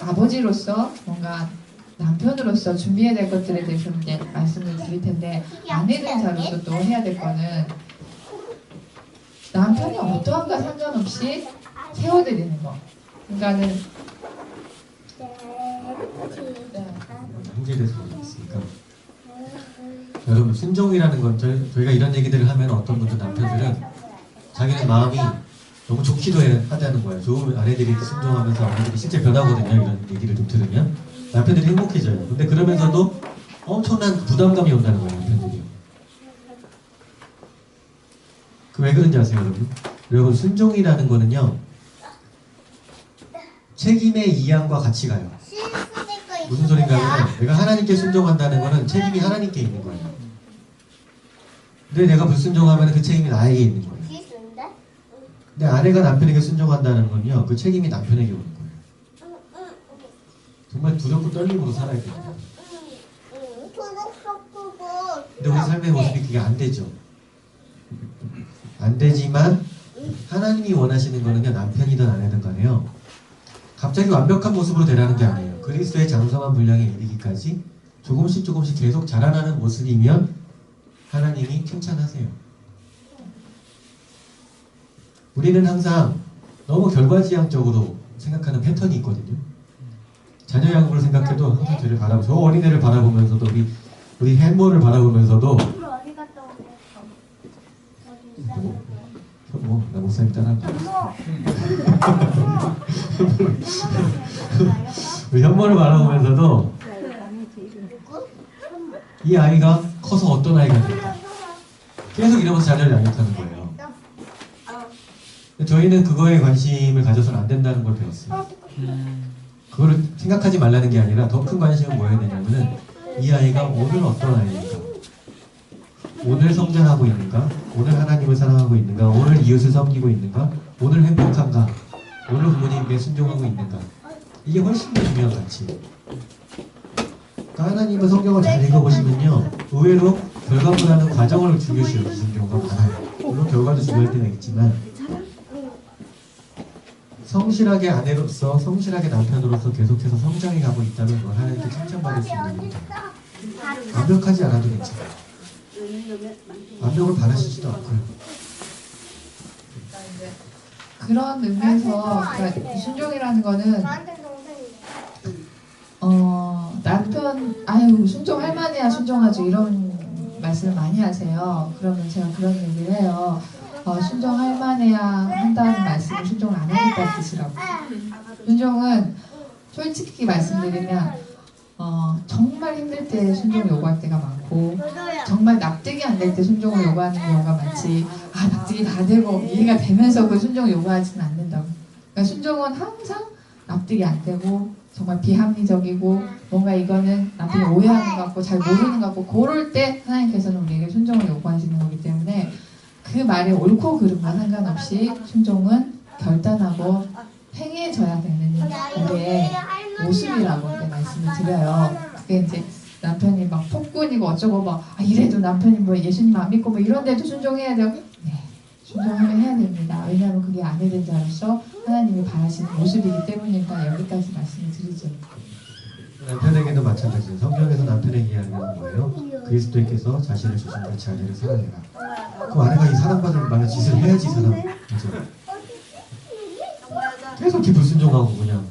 [SPEAKER 3] 아버지로서 뭔가 남편으로서 준비해야 될 것들에 대해서 이제 말씀을 드릴 텐데 아내 된 자로서 또 해야 될 거는 남편이 어떠한가 상관없이 세워드리는 거. 그러니까는
[SPEAKER 9] 형제에 대해서 모르겠으니까 여러분 순종이라는 건 저희가 이런 얘기들을 하면 어떤 분들 남편들은 자기는 마음이 너무 좋기도 하다는 거예요. 좋은 아내들이 순종하면서 아내들이 실제 변하거든요. 이런 얘기를 좀 들으면 남편들이 행복해져요. 근데 그러면서도 엄청난 부담감이 온다는 거예요. 남편들이. 그 왜 그런지 아세요, 여러분? 여러분, 순종이라는 거는요, 책임의 이양과 같이 가요. 무슨 소린가 하면 내가 하나님께 순종한다는 거는 책임이 하나님께 있는 거예요. 근데 내가 불순종하면 그 책임이 나에게 있는 거예요. 근데 아내가 남편에게 순종한다는 건요, 그 책임이 남편에게 오는 거예요. 정말 두렵고 떨림으로 살아야 됩니다. 근데 우리 삶의 모습이 그게 안 되죠. 안 되지만 하나님이 원하시는 거는요, 남편이든 아내든 간에요, 갑자기 완벽한 모습으로 되라는 게 아니에요. 그리스도의 장성한 분량에 이르기까지 조금씩 계속 자라나는 모습이면 하나님이 칭찬하세요. 우리는 항상 너무 결과지향적으로 생각하는 패턴이 있거든요. 자녀 양육을 생각해도 항상 저를 바라보고, 저 어린애를 바라보면서도, 우리 햄버를 바라보면서도, 나 목사님 따라한다. 우리 현모를 바라보면서도 이 아이가 커서 어떤 아이가 될까? 계속 이러면서 자녀를 양육하는 거예요. 저희는 그거에 관심을 가져서는 안 된다는 걸 배웠어요. 그거를 생각하지 말라는 게 아니라 더 큰 관심은 뭐여야 되냐면은 이 아이가 오늘 어떤 아이인가? 오늘 성장하고 있는가? 오늘 하나님을 사랑하고 있는가? 오늘 이웃을 섬기고 있는가? 오늘 행복한가? 오늘 부모님께 순종하고 있는가? 이게 훨씬 더 중요한 가치예요. 그러니까 하나님의 성경을 잘 읽어보시면요, 의외로 결과보다는 과정을 중요시 여기시는 경우가 많아요. 물론 결과도 중요할 때는 있지만, 성실하게 아내로서, 성실하게 남편으로서 계속해서 성장해 가고 있다면 그걸 하나님께 칭찬받을 수 있는 겁니다. 완벽하지 않아도 괜찮아요. 완벽을 바라시지도 않고요.
[SPEAKER 3] 그런 의미에서 그러니까 순종이라는 거는 남편 아유 순종할 만해야 순종하죠 이런 말씀을 많이 하세요. 그러면 제가 그런 얘기를 해요. 순종할 만해야 한다는 말씀을 순종을 안 하겠다는 뜻이라고. 순종은 솔직히 말씀드리면 정말 힘들 때 순종을 요구할 때가 많고 정말 납득이 안 될 때 순종을 요구하는 경우가 많지, 납득이 다 되고 이해가 되면서 그 순종을 요구하지는 않는다고. 그러니까 순종은 항상 납득이 안 되고 정말 비합리적이고 뭔가 이거는 남편이 오해하는 것 같고 잘 모르는 것 같고 그럴 때 하나님께서는 우리에게 순종을 요구하시는 거기 때문에 그 말에 옳고 그름과 상관없이 순종은 결단하고 행해져야 되는 우리의 모습이라고 이렇게 말씀을 드려요. 그게 이제 남편이 막 폭군이고 어쩌고 막 이래도 남편이 뭐 예수님 안 믿고 뭐 이런데도 순종해야 돼요. 네, 순종하면 해야 됩니다. 왜냐하면 그게 아내된 자로서 하나님이 바라시는 모습이기 때문이니까 여기까지 말씀을 드리죠.
[SPEAKER 9] 남편에게도 마찬가지예요. 성경에서 남편에게 이야기하는 거예요. 그리스도께서 자신을 주신 같이 아내를 사랑해라. 그 아내가 이 사랑받을 만한 짓을 해야지 사랑. 그렇죠? 계속 이렇게 불순종하고 그냥.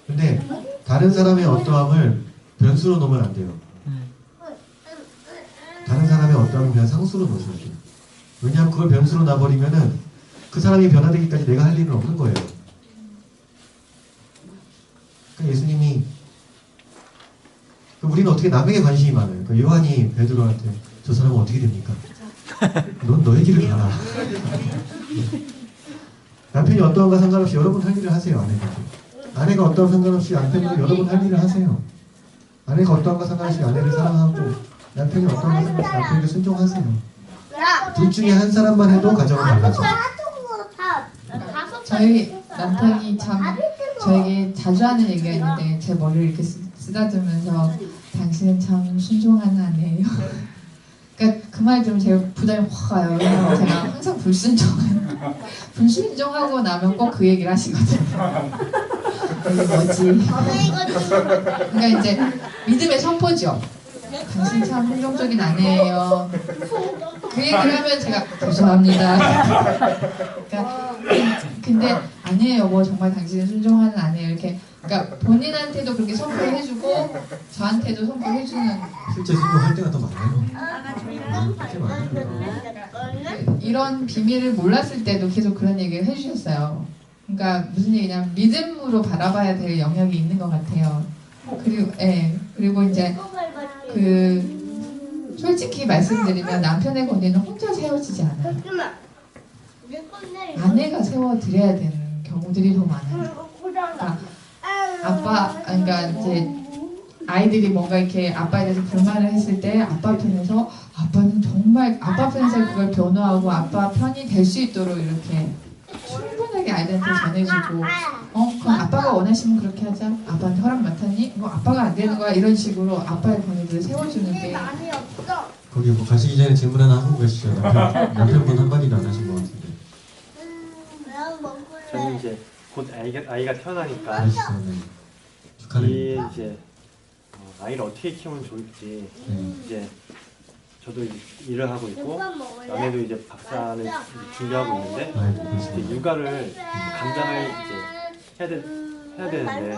[SPEAKER 9] 근데 다른 사람의 어떠함을 변수로 놓으면 안 돼요. 다른 사람의 어떠함을 그냥 상수로 놓으셔야 돼요. 왜냐하면 그걸 변수로 놔버리면은 그 사람이 변화되기까지 내가 할 일은 없는 거예요. 그러니까 예수님이 우리는 어떻게 남에게 관심이 많아요. 그러니까 요한이 베드로한테 저 사람은 어떻게 됩니까? 넌 너의 길을 가라. 남편이 어떠한가 상관없이 여러분 할 일을 하세요. 아내가 어떠한 상관없이 남편으로 여러분 할 일을 하세요. 아내가 어떠한가 상관없이 아내를 사랑하고 남편이 어떠한가 상관없이 남편에게 순종하세요. 둘 중에 한 사람만 해도 가정은 달라져요.
[SPEAKER 3] 저희 남편이 참 저에게 자주 하는 얘기가 있는데 제 머리를 이렇게 쓰다듬으면서 당신은 참 순종하는 아내예요. 그러니까 그 말 들으면 제가 부담이 확 가요. 왜냐면 제가 항상 불순종하고 나면 꼭 그 얘기를 하시거든요. 이게 뭐지? 그러니까 이제 믿음의 선포죠. 당신 참 순종적인 아내예요. 그 얘기를 하면 제가 죄송합니다. 그러니까 근데 아니에요. 뭐 정말 당신은 순종하는 아내예요. 이렇게 그러니까 본인한테도 그렇게 선포를 해주고 저한테도 선포를 해주는.
[SPEAKER 9] 실제 순종할 때가 더 많아요. 그렇게 많아요.
[SPEAKER 3] 이런 비밀을 몰랐을 때도 계속 그런 얘기를 해주셨어요. 그러니까 무슨 얘기냐면 믿음으로 바라봐야 될 영역이 있는 것 같아요. 그리고 그리고 이제 솔직히 말씀드리면 남편의 권위는 혼자 세워지지 않아요. 아내가 세워드려야 되는 경우들이 더 많아요. 그러니까 이제 아이들이 뭔가 이렇게 아빠에 대해서 불만을 했을 때 아빠 편에서 아빠는 정말 아빠 편에서 그걸 변호하고 아빠 편이 될 수 있도록 이렇게 충분하게 아이들한테 전해주고 그럼 아빠가 원하시면 그렇게 하자. 아빠한테 허락 맡았니? 뭐 아빠가 안 되는 거야. 이런 식으로 아빠의 권위들을 세워주는 게
[SPEAKER 9] 거기 뭐 가시기 전에 질문 하나 하고 계시죠? 남편분 한마디도 안 하신 것 같은데.
[SPEAKER 11] 저는 이제 곧 아이가 태어나니까
[SPEAKER 9] 네.
[SPEAKER 11] 이 이제 아이를 어떻게 키우면 좋을지 이제 저도 일을 하고 있고 아내도 이제 박사를 이제 준비하고 있는데 이제 육아를 감당을 이제 해야 되는데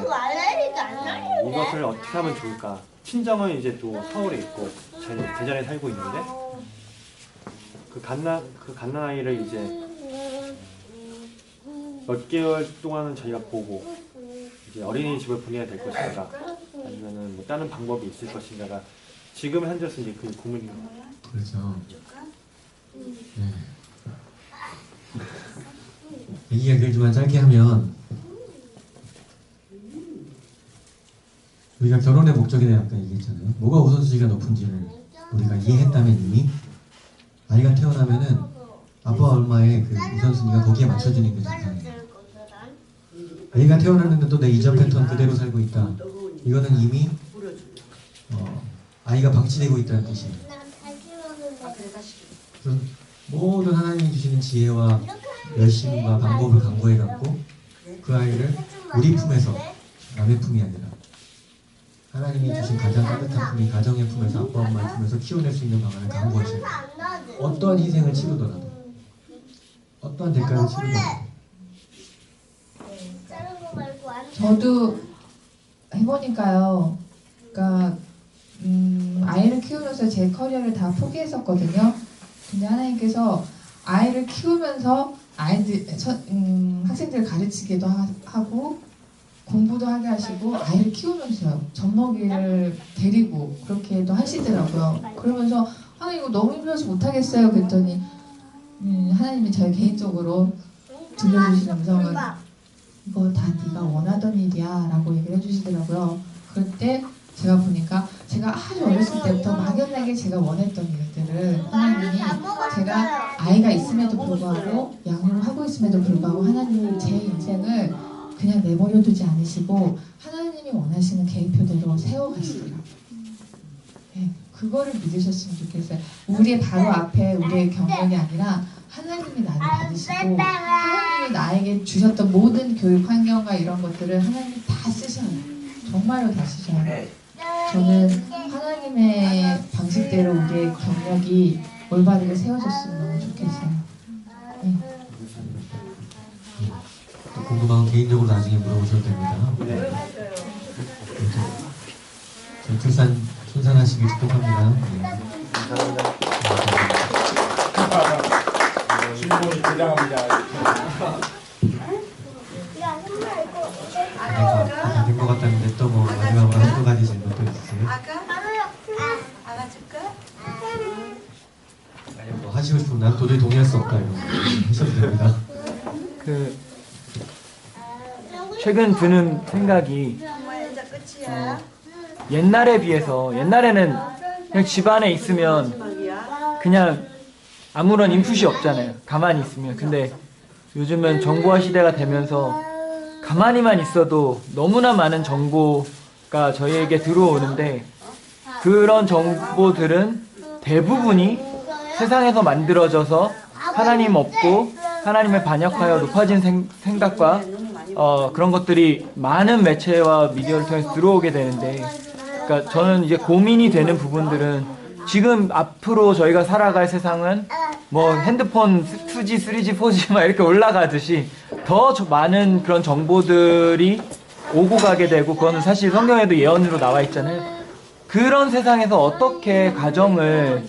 [SPEAKER 11] 이것을 어떻게 하면 좋을까? 친정은 이제 또 서울에 있고 대전에 살고 있는데 그 갓난 아이를 이제 몇 개월 동안은 저희가 보고 이제 어린이집을 보내야 될 것인가 아니면은 뭐 다른 방법이 있을 것인가가 지금 현재로서 이제 그 고민인 것 같아요.
[SPEAKER 9] 그렇죠. 네. 얘기가 길지만 짧게 하면 우리가 결혼의 목적에 대해 아까 얘기했잖아요. 뭐가 우선순위가 높은지를 우리가 이해했다면 이미 아이가 태어나면은 아빠와 엄마의 그 우선순위가 거기에 맞춰지는 게 좋다는 거예요. 아이가 태어났는데도 내 이전 패턴 그대로 살고 있다. 이거는 이미 아이가 방치되고 있다는 뜻이에요. 그래서 모든 하나님이 주시는 지혜와 열심과 방법을 강구해 갖고 그 아이를 우리 품에서 남의 품이 아니라 하나님이 주신 가장 따뜻한 품이 가정의 품에서 아빠 엄마의 품에서 키워낼 수 있는 방안을 강구하셔야 돼요. 어떠한 희생을 치르더라도 어떠한 대가를 치르더라도.
[SPEAKER 3] 저도 해보니까요. 그러니까 아이를 키우면서 제 커리어를 다 포기했었거든요. 근데 하나님께서 아이를 키우면서 학생들을 가르치기도 하고 공부도 하게 하시고 아이를 키우면서요. 젖먹이를 데리고 그렇게도 하시더라고요. 그러면서 하나님 이거 너무 힘들어서 못하겠어요. 그랬더니 하나님이 저희 개인적으로 들려주신 음성은 이거 다 네가 원하던 일이야 라고 얘기를 해주시더라고요. 그럴 때 제가 보니까 제가 아주 어렸을 때부터 막연하게 제가 원했던 일들을 하나님이 제가 아이가 있음에도 불구하고 양육을 하고 있음에도 불구하고 하나님이 제 인생을 그냥 내버려 두지 않으시고 하나님이 원하시는 계획표대로 세워가시더라고요. 네, 그거를 믿으셨으면 좋겠어요. 우리의 바로 앞에 우리의 경력이 아니라 하나님이 나를 받으시고 하나님이 나에게 주셨던 모든 교육 환경과 이런 것들을 하나님이 다 쓰셔요. 정말로 다 쓰셔요. 저는 하나님의 방식대로 우리의 경력이 올바르게 세워졌으면 너무 좋겠어요. 네.
[SPEAKER 9] 또 궁금한 건 개인적으로 나중에 물어보셔도 됩니다.
[SPEAKER 11] 네.
[SPEAKER 9] 순산하시길 축복합니다. 네.
[SPEAKER 11] 감사합니다.
[SPEAKER 4] 질문이 대장합니다.
[SPEAKER 9] 된 것 같다는데 또 뭐 마지막으로 한 가지 질문 또 있으세요?
[SPEAKER 6] 안아줄까?
[SPEAKER 9] 아니 뭐 하시고 싶으면 난 도저히 동의할 수 없다 이런 거 하셔도 됩니다.
[SPEAKER 7] 최근 드는 생각이 옛날에 비해서 옛날에는 그냥 집안에 있으면 그냥 아무런 인풋이 없잖아요. 가만히 있으면. 근데 요즘은 정보화 시대가 되면서 가만히만 있어도 너무나 많은 정보가 저희에게 들어오는데 그런 정보들은 대부분이 세상에서 만들어져서 하나님 없고 하나님을 반역하여 높아진 생각과 그런 것들이 많은 매체와 미디어를 통해서 들어오게 되는데 그러니까 저는 이제 고민이 되는 부분들은 지금 앞으로 저희가 살아갈 세상은 뭐 핸드폰 2G, 3G, 4G 막 이렇게 올라가듯이 더 많은 그런 정보들이 오고 가게 되고 그거는 사실 성경에도 예언으로 나와 있잖아요. 그런 세상에서 어떻게 가정을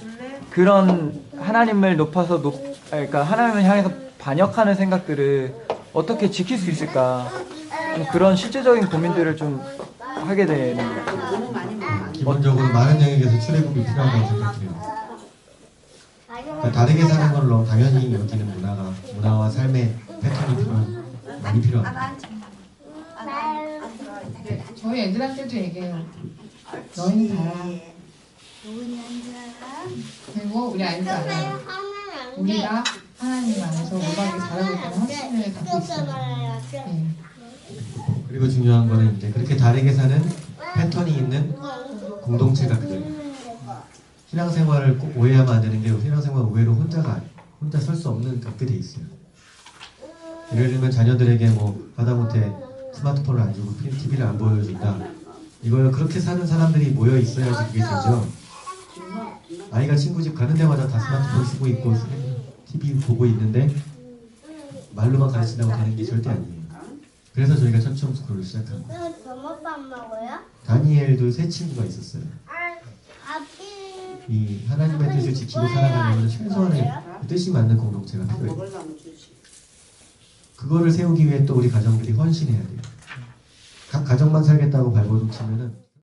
[SPEAKER 7] 그런 하나님을 그러니까 하나님을 향해서 반역하는 생각들을 어떻게 지킬 수 있을까? 좀 그런 실제적인 고민들을 좀 하게 되는 것 같아요.
[SPEAKER 9] 기본적으로 많은 영역에서 출애굽이 필요하다고 생각해요. 그러니까 다르게 사는 걸로 당연히 여기는 문화와 삶의 패턴이 많이 필요합니다.
[SPEAKER 3] 저희 애들한테도 얘기해요. 너희는 달라. 그리고 우리 아이도 알아요. 우리가 하나님 안에서 올바르게 잘하고 있다는 확신을 갖고 있어요. 네.
[SPEAKER 9] 그리고 중요한 거는 이제 그렇게 다르게 사는 패턴이 있는 공동체가 필요해요. 신앙생활을 꼭 오해하면 안 되는 게 신앙생활 오해로 혼자 설 수 없는 그렇게 돼 있어요. 예를 들면 자녀들에게 뭐 하다못해 스마트폰을 안 주고 TV를 안 보여준다. 이걸 그렇게 사는 사람들이 모여 있어야지 그게 되죠. 아이가 친구 집 가는 데마다 다 스마트폰 쓰고 있고 TV 보고 있는데 말로만 가르친다고 되는 게 절대 아니에요. 그래서 저희가 천추 스쿨을 시작합니다.
[SPEAKER 5] 점심밥 먹어요?
[SPEAKER 9] 다니엘도 세 친구가 있었어요. 이 하나님의 뜻을 지키고 살아가려면 최소한의 뜻이 맞는 공동체가 필요해요. 그거를 세우기 위해 또 우리 가정들이 헌신해야 돼요. 각 가정만 살겠다고 발버둥 치면은